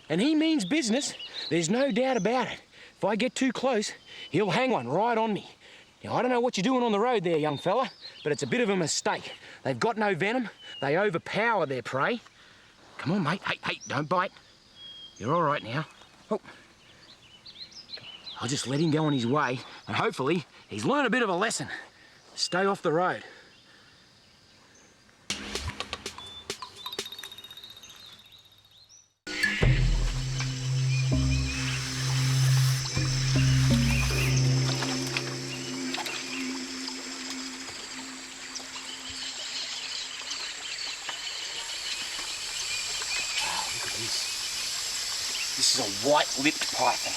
And he means business, there's no doubt about it. If I get too close, he'll hang one right on me. Now, I don't know what you're doing on the road there, young fella, but it's a bit of a mistake. They've got no venom, they overpower their prey. Come on, mate. Hey, don't bite. You're all right now. Oh. I'll just let him go on his way, and hopefully he's learned a bit of a lesson. Stay off the road. This is a white-lipped python.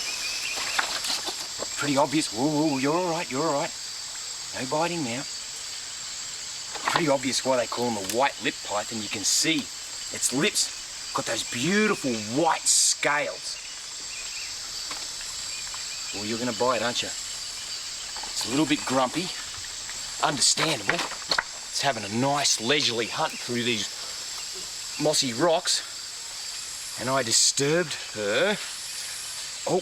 Pretty obvious. Whoa, you're all right. No biting now. Pretty obvious why they call him a white-lipped python. You can see its lips Got those beautiful white scales. Well, you're gonna buy it, aren't you? It's a little bit grumpy, understandable. It's having a nice leisurely hunt through these mossy rocks, and I disturbed her. Oh.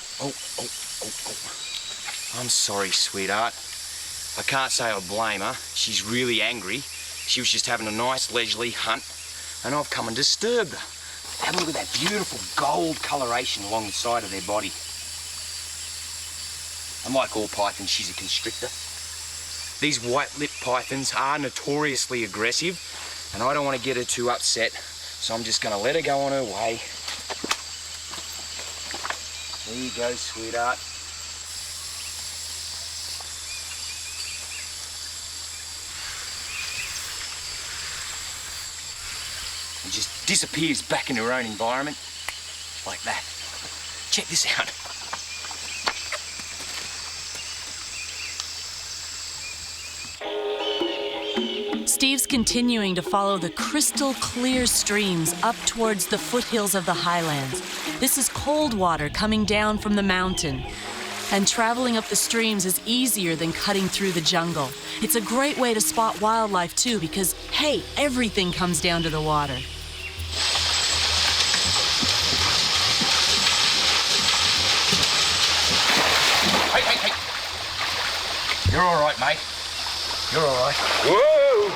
I'm sorry, sweetheart. I can't say I blame her. She's really angry. She was just having a nice leisurely hunt, and I've come and disturbed her. Have a look at that beautiful gold coloration along the side of their body. And like all pythons, she's a constrictor. These white-lipped pythons are notoriously aggressive, and I don't want to get her too upset, so I'm just going to let her go on her way. There you go, sweetheart. And just disappears back in her own environment, like that. Check this out. Steve's continuing to follow the crystal clear streams up towards the foothills of the highlands. This is cold water coming down from the mountain. And traveling up the streams is easier than cutting through the jungle. It's a great way to spot wildlife too, because, hey, everything comes down to the water. Hey. You're all right, mate. You're all right. Whoa!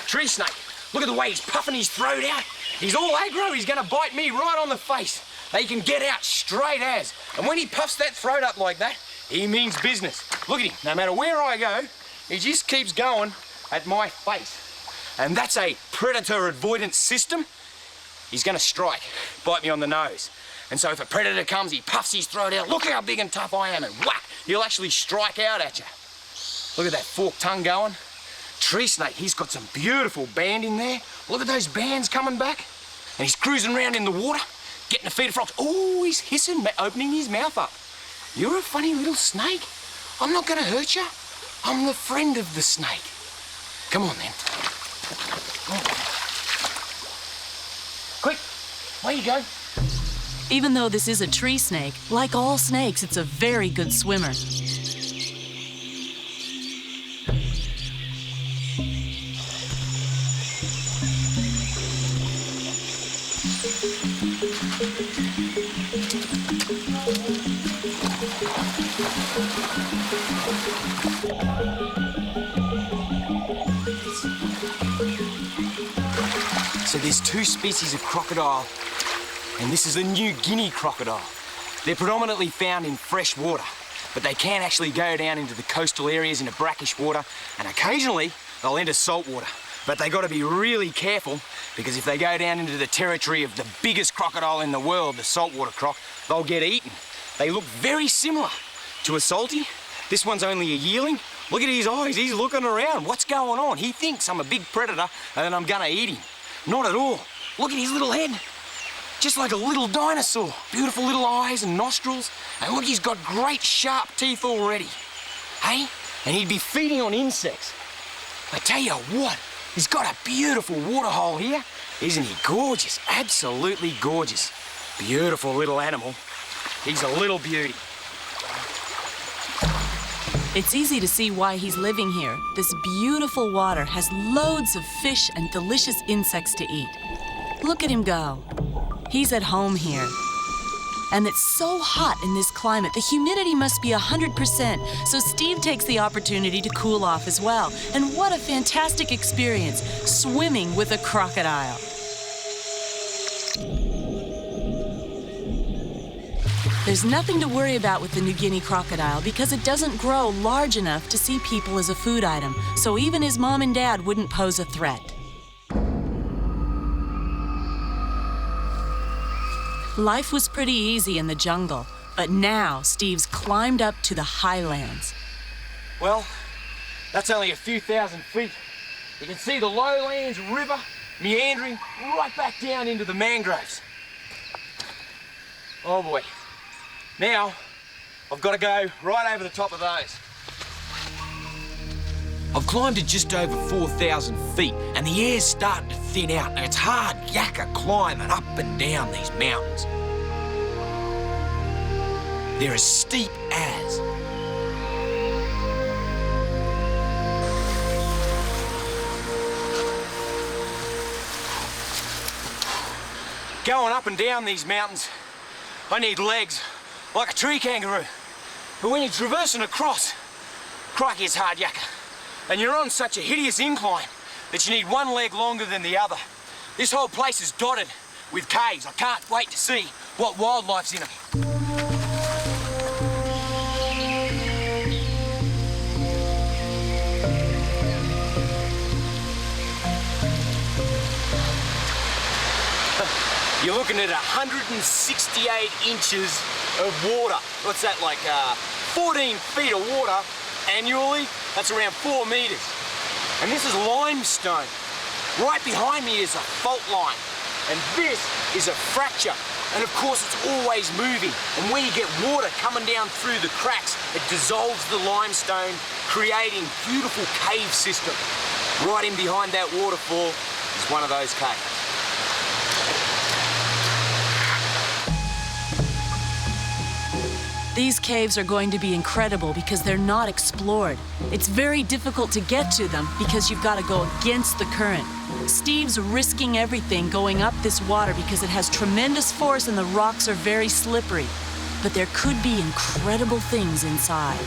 Tree snake. Look at the way he's puffing his throat out. He's all aggro. He's going to bite me right on the face. They can get out straight as. And when he puffs that throat up like that, he means business. Look at him. No matter where I go, he just keeps going at my face. And that's a predator avoidance system. He's going to strike, bite me on the nose. And so if a predator comes, he puffs his throat out. Look how big and tough I am. And whack, he'll actually strike out at you. Look at that forked tongue going. Tree snake, he's got some beautiful banding there. Look at those bands coming back. And he's cruising around in the water, getting a feed of frogs. Oh, he's hissing, opening his mouth up. You're a funny little snake. I'm not gonna hurt you. I'm the friend of the snake. Come on then. Quick, away you go. Even though this is a tree snake, like all snakes, it's a very good swimmer. So there's two species of crocodile, and this is a New Guinea crocodile. They're predominantly found in fresh water, but they can actually go down into the coastal areas into brackish water, and occasionally they'll enter saltwater. But they got to be really careful, because if they go down into the territory of the biggest crocodile in the world, the saltwater croc, they'll get eaten. They look very similar to a salty. This one's only a yearling. Look at his eyes, he's looking around. What's going on? He thinks I'm a big predator and then I'm gonna eat him. Not at all. Look at his little head. Just like a little dinosaur. Beautiful little eyes and nostrils. And look, he's got great sharp teeth already. Hey? And he'd be feeding on insects. I tell you what, he's got a beautiful waterhole here. Isn't he gorgeous? Absolutely gorgeous. Beautiful little animal. He's a little beauty. It's easy to see why he's living here. This beautiful water has loads of fish and delicious insects to eat. Look at him go. He's at home here. And it's so hot in this climate, the humidity must be 100%, so Steve takes the opportunity to cool off as well. And what a fantastic experience, swimming with a crocodile. There's nothing to worry about with the New Guinea crocodile because it doesn't grow large enough to see people as a food item, so even his mom and dad wouldn't pose a threat. Life was pretty easy in the jungle, but now Steve's climbed up to the highlands. Well, that's only a few thousand feet. You can see the lowlands river meandering right back down into the mangroves. Oh boy. Now, I've got to go right over the top of those. I've climbed to just over 4,000 feet and the air's starting to thin out and it's hard yakka climbing up and down these mountains. They're as steep as. Going up and down these mountains, I need legs like a tree kangaroo. But when you're traversing across, crikey, it's hard yakka. And you're on such a hideous incline that you need one leg longer than the other. This whole place is dotted with caves. I can't wait to see what wildlife's in them. You're looking at 168 inches of water. What's that, like 14 feet of water annually? That's around 4 meters. And this is limestone. Right behind me is a fault line. And this is a fracture. And of course it's always moving. And where you get water coming down through the cracks, it dissolves the limestone, creating beautiful cave systems. Right in behind that waterfall is one of those caves. These caves are going to be incredible because they're not explored. It's very difficult to get to them because you've got to go against the current. Steve's risking everything going up this water because it has tremendous force and the rocks are very slippery. But there could be incredible things inside.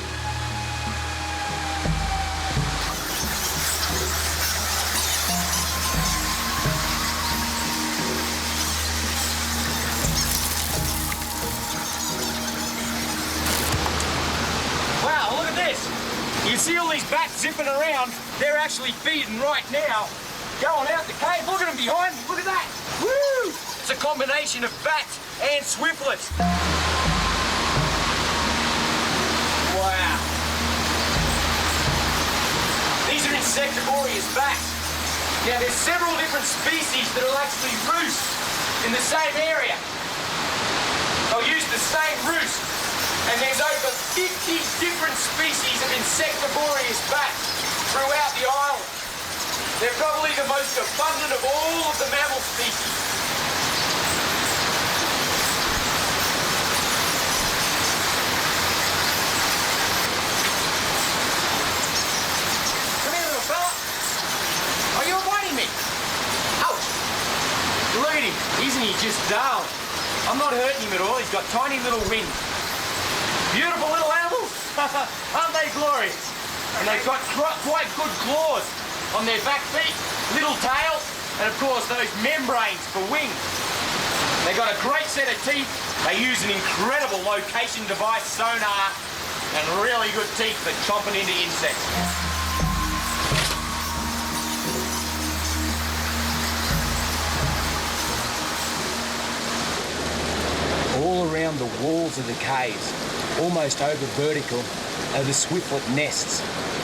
You can see all these bats zipping around. They're actually feeding right now. Going out the cave. Look at them behind me. Look at that. Woo! It's a combination of bats and swiftlets. Wow. These are insectivorous bats. Now, there's several different species that will actually roost in the same area. They'll use the same roost. And there's over 50 different species of insectivorous bats throughout the island. They're probably the most abundant of all of the mammal species. Come here, little fella. Are you avoiding me? Ouch! Look at him. Isn't he just darling? I'm not hurting him at all. He's got tiny little wings. Beautiful little animals, aren't they glorious? And they've got quite good claws on their back feet, little tails, and of course those membranes for wings. They've got a great set of teeth. They use an incredible location device sonar and really good teeth for chomping into insects. All around the walls of the caves, almost over vertical, are the swiftlet nests.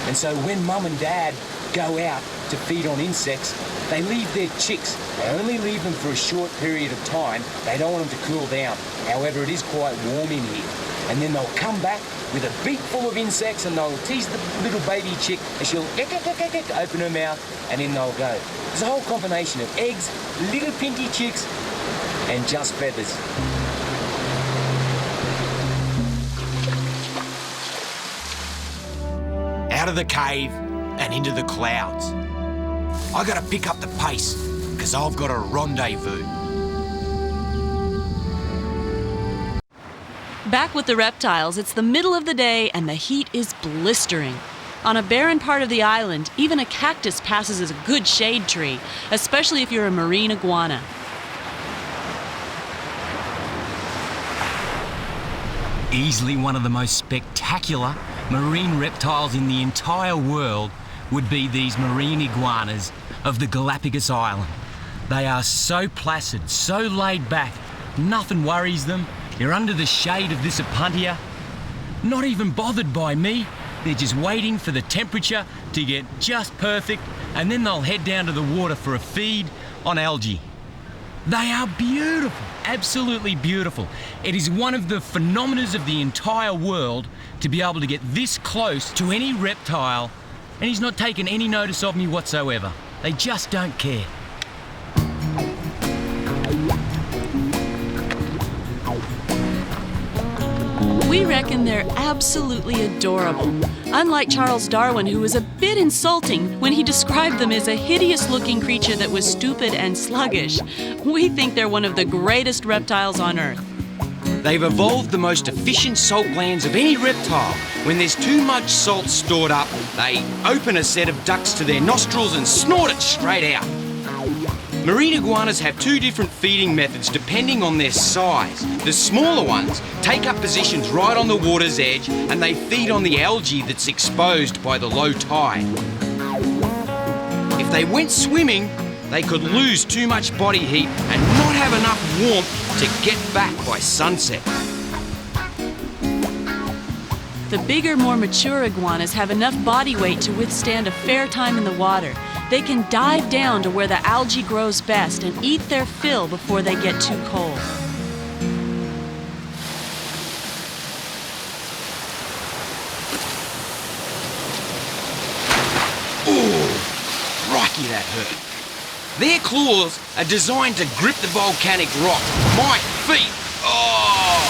And so when Mum and Dad go out to feed on insects, they leave their chicks. They only leave them for a short period of time. They don't want them to cool down. However, it is quite warm in here. And then they'll come back with a beak full of insects and they'll tease the little baby chick and she'll open her mouth and in they'll go. It's a whole combination of eggs, little pinky chicks, and just feathers. Out of the cave and into the clouds. I gotta pick up the pace because I've got a rendezvous. Back with the reptiles, it's the middle of the day and the heat is blistering. On a barren part of the island, even a cactus passes as a good shade tree, especially if you're a marine iguana. Easily one of the most spectacular marine reptiles in the entire world would be these marine iguanas of the Galapagos Island. They are so placid, so laid back, nothing worries them. They're under the shade of this opuntia, not even bothered by me. They're just waiting for the temperature to get just perfect and then they'll head down to the water for a feed on algae. They are beautiful, absolutely beautiful. It is one of the phenomena of the entire world to be able to get this close to any reptile and he's not taking any notice of me whatsoever. They just don't care. We reckon they're absolutely adorable. Unlike Charles Darwin, who was a bit insulting when he described them as a hideous-looking creature that was stupid and sluggish, we think they're one of the greatest reptiles on Earth. They've evolved the most efficient salt glands of any reptile. When there's too much salt stored up, they open a set of ducts to their nostrils and snort it straight out. Marine iguanas have two different feeding methods depending on their size. The smaller ones take up positions right on the water's edge and they feed on the algae that's exposed by the low tide. If they went swimming, they could lose too much body heat and not have enough warmth to get back by sunset. The bigger, more mature iguanas have enough body weight to withstand a fair time in the water. They can dive down to where the algae grows best and eat their fill before they get too cold. Ooh, crikey, that hurt. Their claws are designed to grip the volcanic rock. My feet! Oh!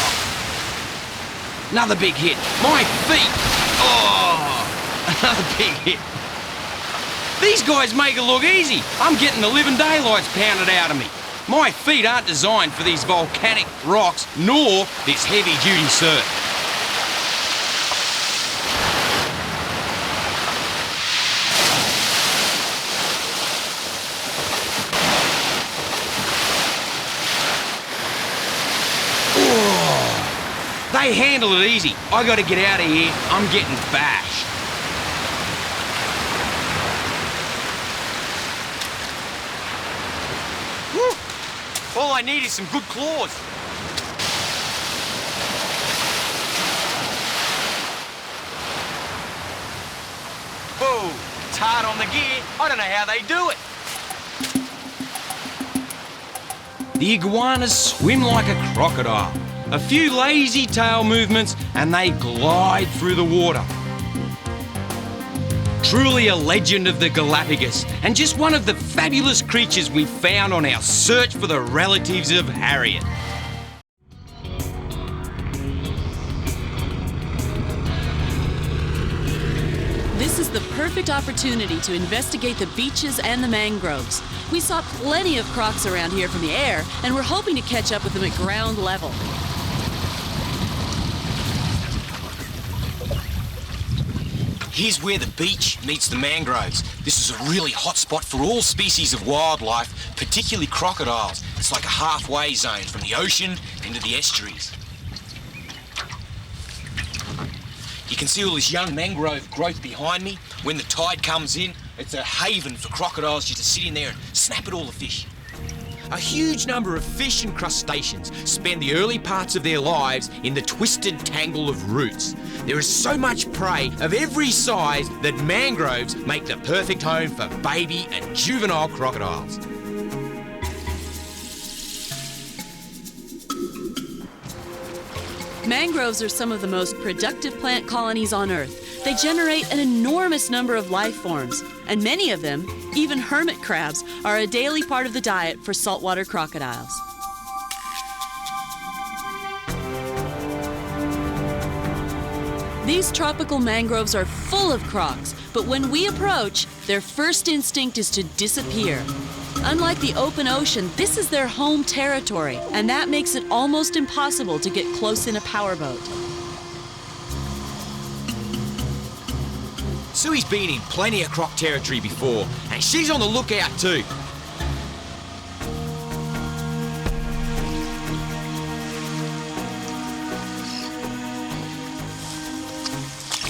Another big hit. My feet! Oh! Another big hit. These guys make it look easy. I'm getting the living daylights pounded out of me. My feet aren't designed for these volcanic rocks, nor this heavy-duty surf. Oh, they handle it easy. I gotta get out of here. I'm getting bashed. All I need is some good claws. Whoa, it's hard on the gear. I don't know how they do it. The iguanas swim like a crocodile. A few lazy tail movements and they glide through the water. Truly a legend of the Galapagos, and just one of the fabulous creatures we found on our search for the relatives of Harriet. This is the perfect opportunity to investigate the beaches and the mangroves. We saw plenty of crocs around here from the air, and we're hoping to catch up with them at ground level. Here's where the beach meets the mangroves. This is a really hot spot for all species of wildlife, particularly crocodiles. It's like a halfway zone from the ocean into the estuaries. You can see all this young mangrove growth behind me. When the tide comes in, it's a haven for crocodiles just to sit in there and snap at all the fish. A huge number of fish and crustaceans spend the early parts of their lives in the twisted tangle of roots. There is so much prey of every size that mangroves make the perfect home for baby and juvenile crocodiles. Mangroves are some of the most productive plant colonies on Earth. They generate an enormous number of life forms, and many of them, even hermit crabs, are a daily part of the diet for saltwater crocodiles. These tropical mangroves are full of crocs, but when we approach, their first instinct is to disappear. Unlike the open ocean, this is their home territory, and that makes it almost impossible to get close in a powerboat. Sue's been in plenty of croc territory before, and she's on the lookout too.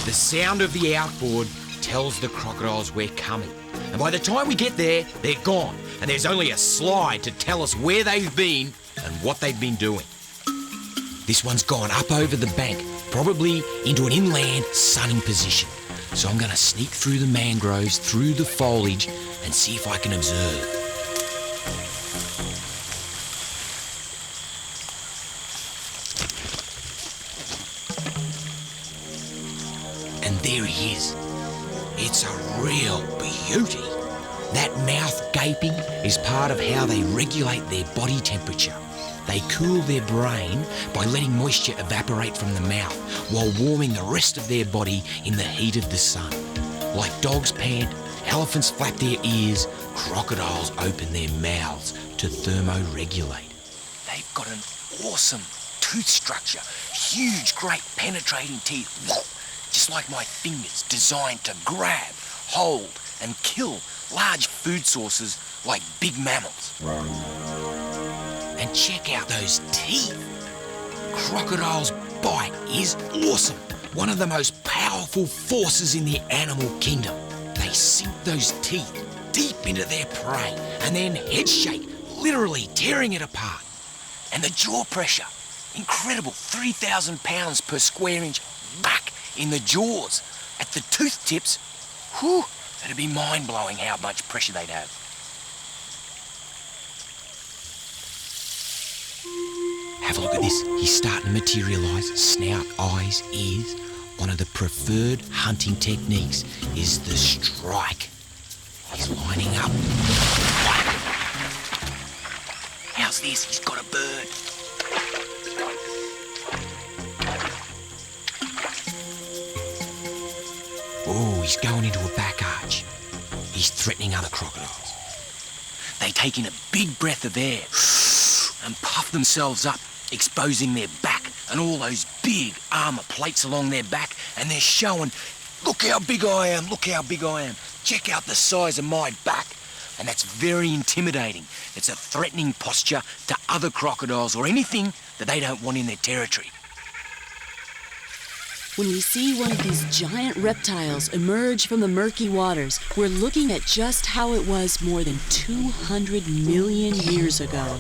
The sound of the outboard tells the crocodiles we're coming. And by the time we get there, they're gone. And there's only a slide to tell us where they've been and what they've been doing. This one's gone up over the bank, probably into an inland sunning position. So I'm going to sneak through the mangroves, through the foliage, and see if I can observe. And there he is. It's a real beauty. That mouth gaping is part of how they regulate their body temperature. They cool their brain by letting moisture evaporate from the mouth while warming the rest of their body in the heat of the sun. Like dogs pant, elephants flap their ears, crocodiles open their mouths to thermoregulate. They've got an awesome tooth structure, huge, great penetrating teeth, just like my fingers, designed to grab, hold and kill large food sources like big mammals. And check out those teeth. Crocodile's bite is awesome. One of the most powerful forces in the animal kingdom. They sink those teeth deep into their prey and then head shake, literally tearing it apart. And the jaw pressure, incredible, 3,000 pounds per square inch back in the jaws. At the tooth tips, whew, that'd be mind-blowing how much pressure they'd have. Have a look at this. He's starting to materialise. Snout, eyes, ears. One of the preferred hunting techniques is the strike. He's lining up. How's this? He's got a bird. Oh, he's going into a back arch. He's threatening other crocodiles. They take in a big breath of air and puff themselves up, exposing their back and all those big armour plates along their back, and they're showing, look how big I am, look how big I am. Check out the size of my back. And that's very intimidating. It's a threatening posture to other crocodiles or anything that they don't want in their territory. When we see one of these giant reptiles emerge from the murky waters, we're looking at just how it was more than 200 million years ago.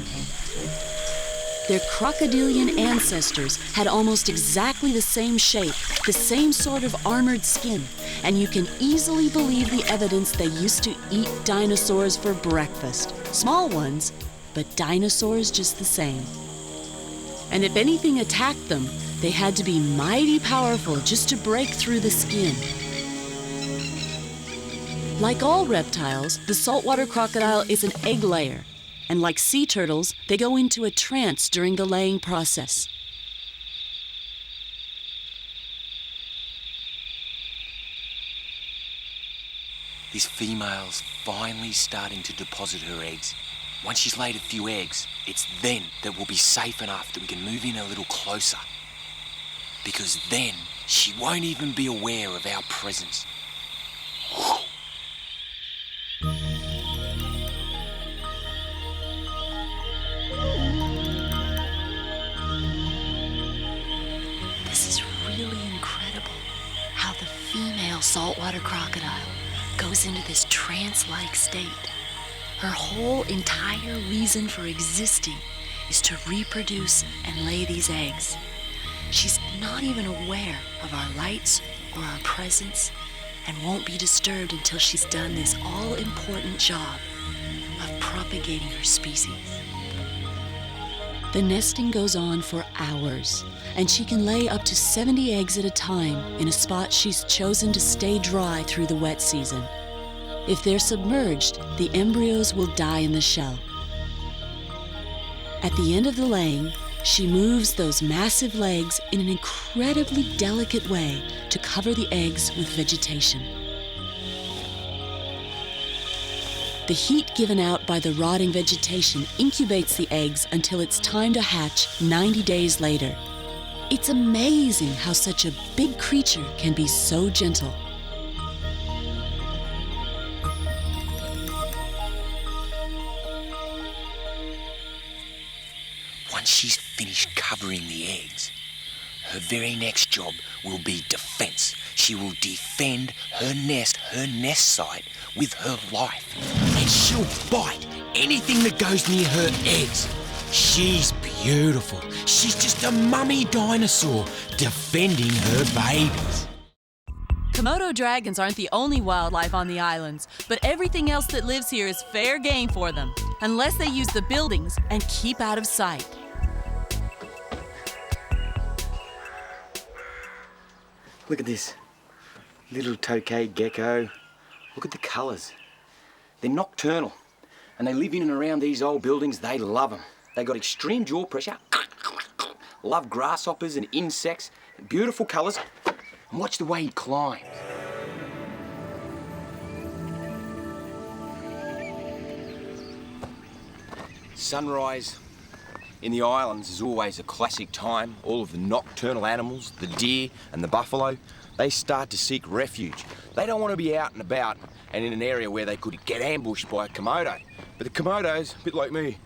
Their crocodilian ancestors had almost exactly the same shape, the same sort of armored skin, and you can easily believe the evidence they used to eat dinosaurs for breakfast. Small ones, but dinosaurs just the same. And if anything attacked them, they had to be mighty powerful just to break through the skin. Like all reptiles, the saltwater crocodile is an egg layer. And like sea turtles, they go into a trance during the laying process. This female's finally starting to deposit her eggs. Once she's laid a few eggs, it's then that we'll be safe enough that we can move in a little closer. Because then she won't even be aware of our presence. This is really incredible how the female saltwater crocodile goes into this trance-like state. Her whole entire reason for existing is to reproduce and lay these eggs. She's not even aware of our lights or our presence and won't be disturbed until she's done this all-important job of propagating her species. The nesting goes on for hours, and she can lay up to 70 eggs at a time in a spot she's chosen to stay dry through the wet season. If they're submerged, the embryos will die in the shell. At the end of the laying, she moves those massive legs in an incredibly delicate way to cover the eggs with vegetation. The heat given out by the rotting vegetation incubates the eggs until it's time to hatch 90 days later. It's amazing how such a big creature can be so gentle. Once she's finished covering the eggs, her very next job will be defense. She will defend her nest site with her life. And she'll bite anything that goes near her eggs. She's beautiful. She's just a mummy dinosaur defending her babies. Komodo dragons aren't the only wildlife on the islands, but everything else that lives here is fair game for them, unless they use the buildings and keep out of sight. Look at this. Little tokay gecko. Look at the colours. They're nocturnal and they live in and around these old buildings. They love them. They got extreme jaw pressure. Love grasshoppers and insects. Beautiful colours. And watch the way he climbs. Sunrise in the islands is always a classic time. All of the nocturnal animals, the deer and the buffalo, they start to seek refuge. They don't want to be out and about and in an area where they could get ambushed by a Komodo. But the Komodos, a bit like me,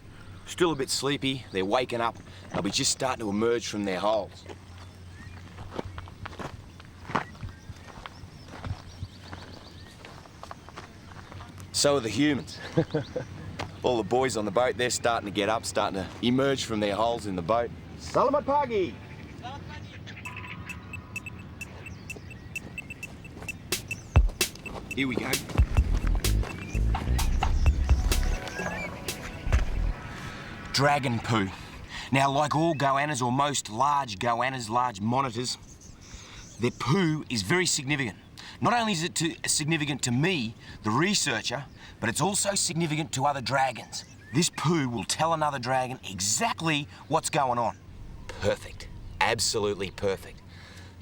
still a bit sleepy. They're waking up. They'll be just starting to emerge from their holes. So are the humans. All the boys on the boat, they're starting to get up, starting to emerge from their holes in the boat. Salamat pagi! Here we go. Dragon poo. Now, like all goannas, or most large goannas, large monitors, their poo is very significant. Not only is it significant to me, the researcher, but it's also significant to other dragons. This poo will tell another dragon exactly what's going on. Perfect. Absolutely perfect.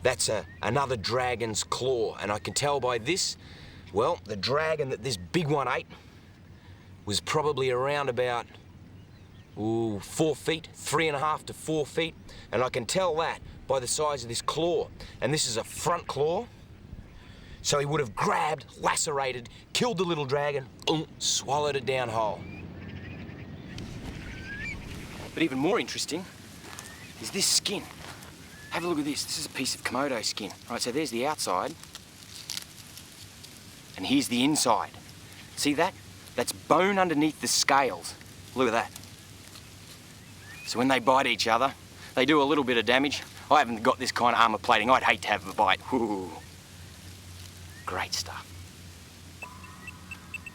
That's another dragon's claw, and I can tell by this, well, the dragon that this big one ate was probably around about 4 feet, 3.5 to 4 feet, and I can tell that by the size of this claw. And this is a front claw. So he would have grabbed, lacerated, killed the little dragon, swallowed it down whole. But even more interesting is this skin. Have a look at this. This is a piece of Komodo skin. All right, so there's the outside, and here's the inside. See that? That's bone underneath the scales. Look at that. So when they bite each other, they do a little bit of damage. I haven't got this kind of armour plating. I'd hate to have a bite. Ooh. Great stuff.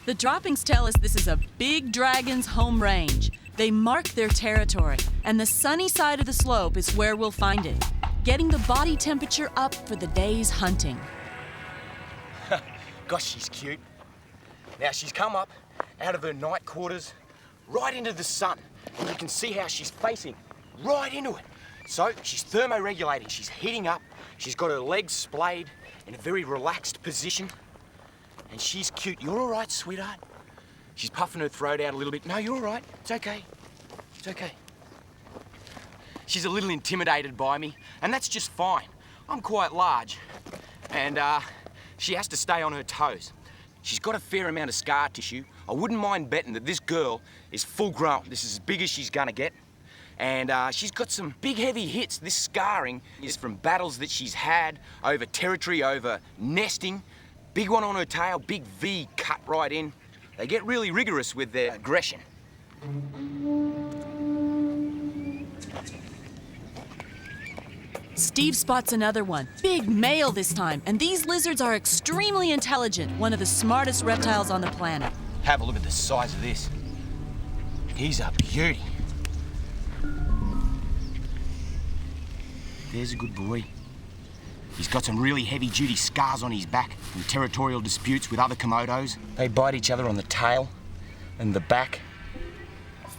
The droppings tell us this is a big dragon's home range. They mark their territory, and the sunny side of the slope is where we'll find it, getting the body temperature up for the day's hunting. Gosh, she's cute. Now, she's come up out of her night quarters right into the sun, and you can see how she's facing right into it. So she's thermoregulating, she's heating up, she's got her legs splayed in a very relaxed position, and she's cute. You're all right, sweetheart? She's puffing her throat out a little bit. No, you're all right. It's okay. It's okay. She's a little intimidated by me, and that's just fine. I'm quite large, and she has to stay on her toes. She's got a fair amount of scar tissue. I wouldn't mind betting that this girl is full grown. This is as big as she's gonna get. And she's got some big heavy hits. This scarring is from battles that she's had over territory, over nesting. Big one on her tail, big V cut right in. They get really rigorous with their aggression. Steve spots another one, big male this time, and these lizards are extremely intelligent, one of the smartest reptiles on the planet. Have a look at the size of this. He's a beauty. There's a good boy. He's got some really heavy-duty scars on his back from territorial disputes with other Komodos. They bite each other on the tail and the back.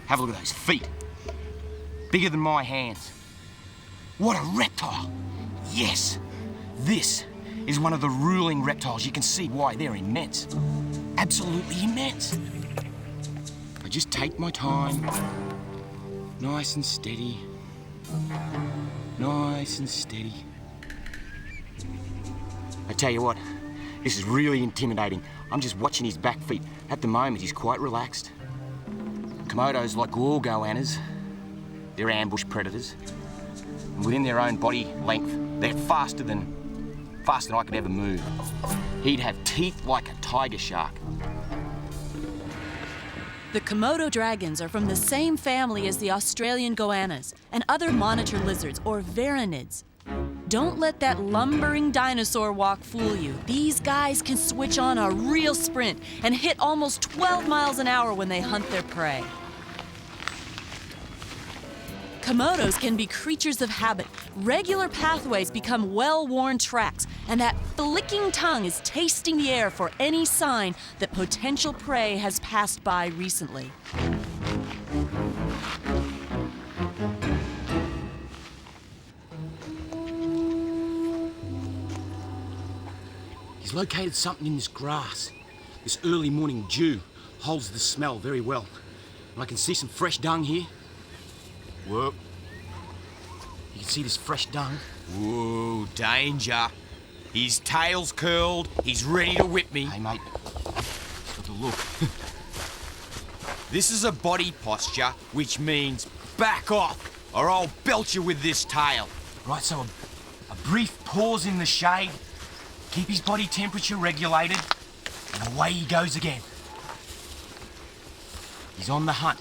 Have a look at those feet. Bigger than my hands. What a reptile! Yes, this is one of the ruling reptiles. You can see why they're immense. Absolutely immense. I just take my time, nice and steady. Nice and steady. I tell you what, this is really intimidating. I'm just watching his back feet. At the moment, he's quite relaxed. Komodos, like all goannas, they're ambush predators. And within their own body length, they're faster than I could ever move. He'd have teeth like a tiger shark. The Komodo dragons are from the same family as the Australian goannas and other monitor lizards, or varanids. Don't let that lumbering dinosaur walk fool you. These guys can switch on a real sprint and hit almost 12 miles an hour when they hunt their prey. Komodos can be creatures of habit. Regular pathways become well-worn tracks, and that flicking tongue is tasting the air for any sign that potential prey has passed by recently. He's located something in this grass. This early morning dew holds the smell very well. And I can see some fresh dung here. Whoa. You can see this fresh dung. Whoa, danger. His tail's curled. He's ready to whip me. Hey, mate. Just got to look. This is a body posture, which means back off, or I'll belt you with this tail. Right, so a brief pause in the shade. Keep his body temperature regulated. And away he goes again. He's on the hunt.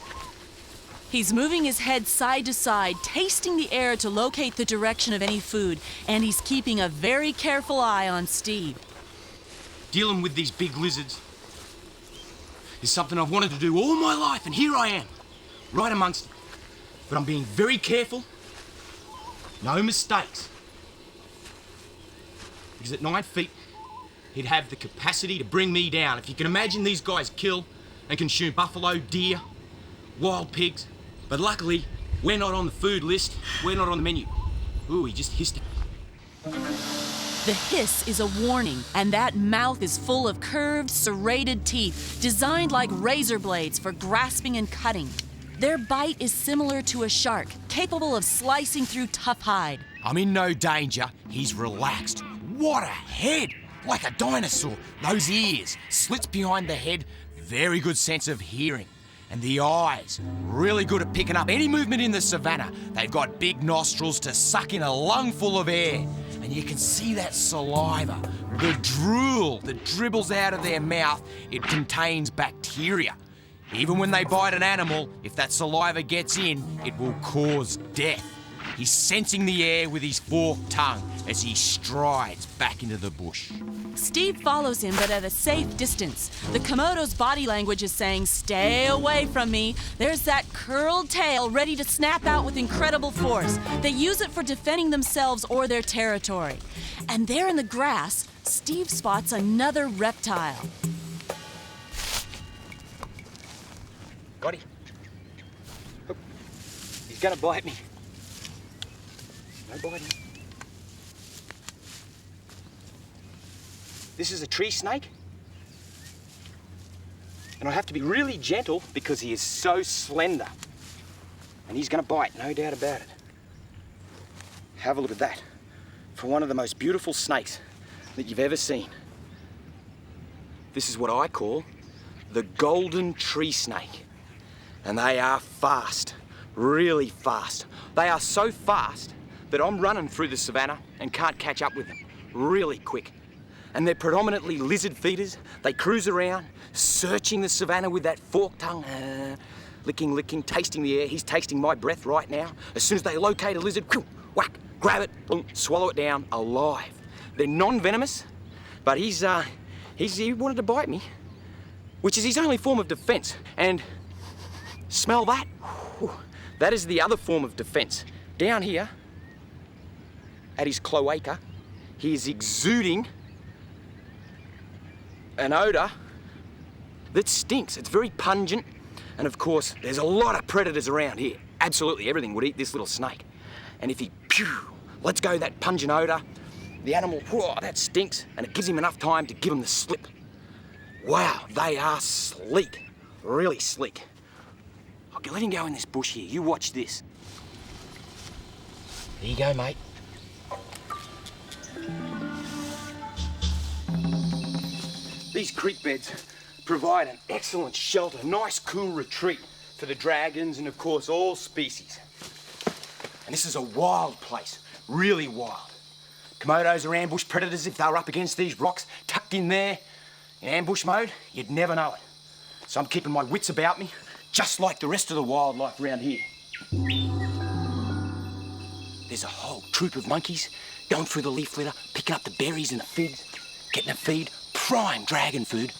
He's moving his head side to side, tasting the air to locate the direction of any food, and he's keeping a very careful eye on Steve. Dealing with these big lizards is something I've wanted to do all my life, and here I am, right amongst them. But I'm being very careful. No mistakes. Because at 9 feet, he'd have the capacity to bring me down. If you can imagine, these guys kill and consume buffalo, deer, wild pigs. But luckily, we're not on the food list. We're not on the menu. Ooh, he just hissed it. The hiss is a warning, and that mouth is full of curved, serrated teeth, designed like razor blades for grasping and cutting. Their bite is similar to a shark, capable of slicing through tough hide. I'm in no danger. He's relaxed. What a head! Like a dinosaur. Those ears, slits behind the head, very good sense of hearing. And the eyes, really good at picking up any movement in the savannah. They've got big nostrils to suck in a lungful of air. And you can see that saliva, the drool that dribbles out of their mouth. It contains bacteria. Even when they bite an animal, if that saliva gets in, it will cause death. He's sensing the air with his forked tongue as he strides back into the bush. Steve follows him, but at a safe distance. The Komodo's body language is saying, "Stay away from me." There's that curled tail ready to snap out with incredible force. They use it for defending themselves or their territory. And there in the grass, Steve spots another reptile. Got him. He's gonna bite me. No biting. This is a tree snake. And I have to be really gentle because he is so slender. And he's gonna bite, no doubt about it. Have a look at that. For one of the most beautiful snakes that you've ever seen. This is what I call the golden tree snake. And they are fast, really fast. They are so fast that I'm running through the savannah and can't catch up with them. Really quick. And they're predominantly lizard feeders. They cruise around, searching the savannah with that forked tongue. Licking, tasting the air. He's tasting my breath right now. As soon as they locate a lizard, whack, grab it, boom, swallow it down alive. They're non-venomous, but he wanted to bite me, which is his only form of defense. And smell that? That is the other form of defense. Down here, at his cloaca, he is exuding an odor that stinks. It's very pungent. And of course, there's a lot of predators around here. Absolutely everything would eat this little snake. And if he lets go that pungent odor, the animal, that stinks, and it gives him enough time to give him the slip. Wow, they are sleek, really sleek. Okay, let him go in this bush here. You watch this. There you go, mate. These creek beds provide an excellent shelter, nice cool retreat for the dragons and of course all species. And this is a wild place, really wild. Komodos are ambush predators. If they were up against these rocks, tucked in there in ambush mode, you'd never know it. So I'm keeping my wits about me, just like the rest of the wildlife around here. There's a whole troop of monkeys going through the leaf litter, picking up the berries and the figs, getting a feed, prime dragon food.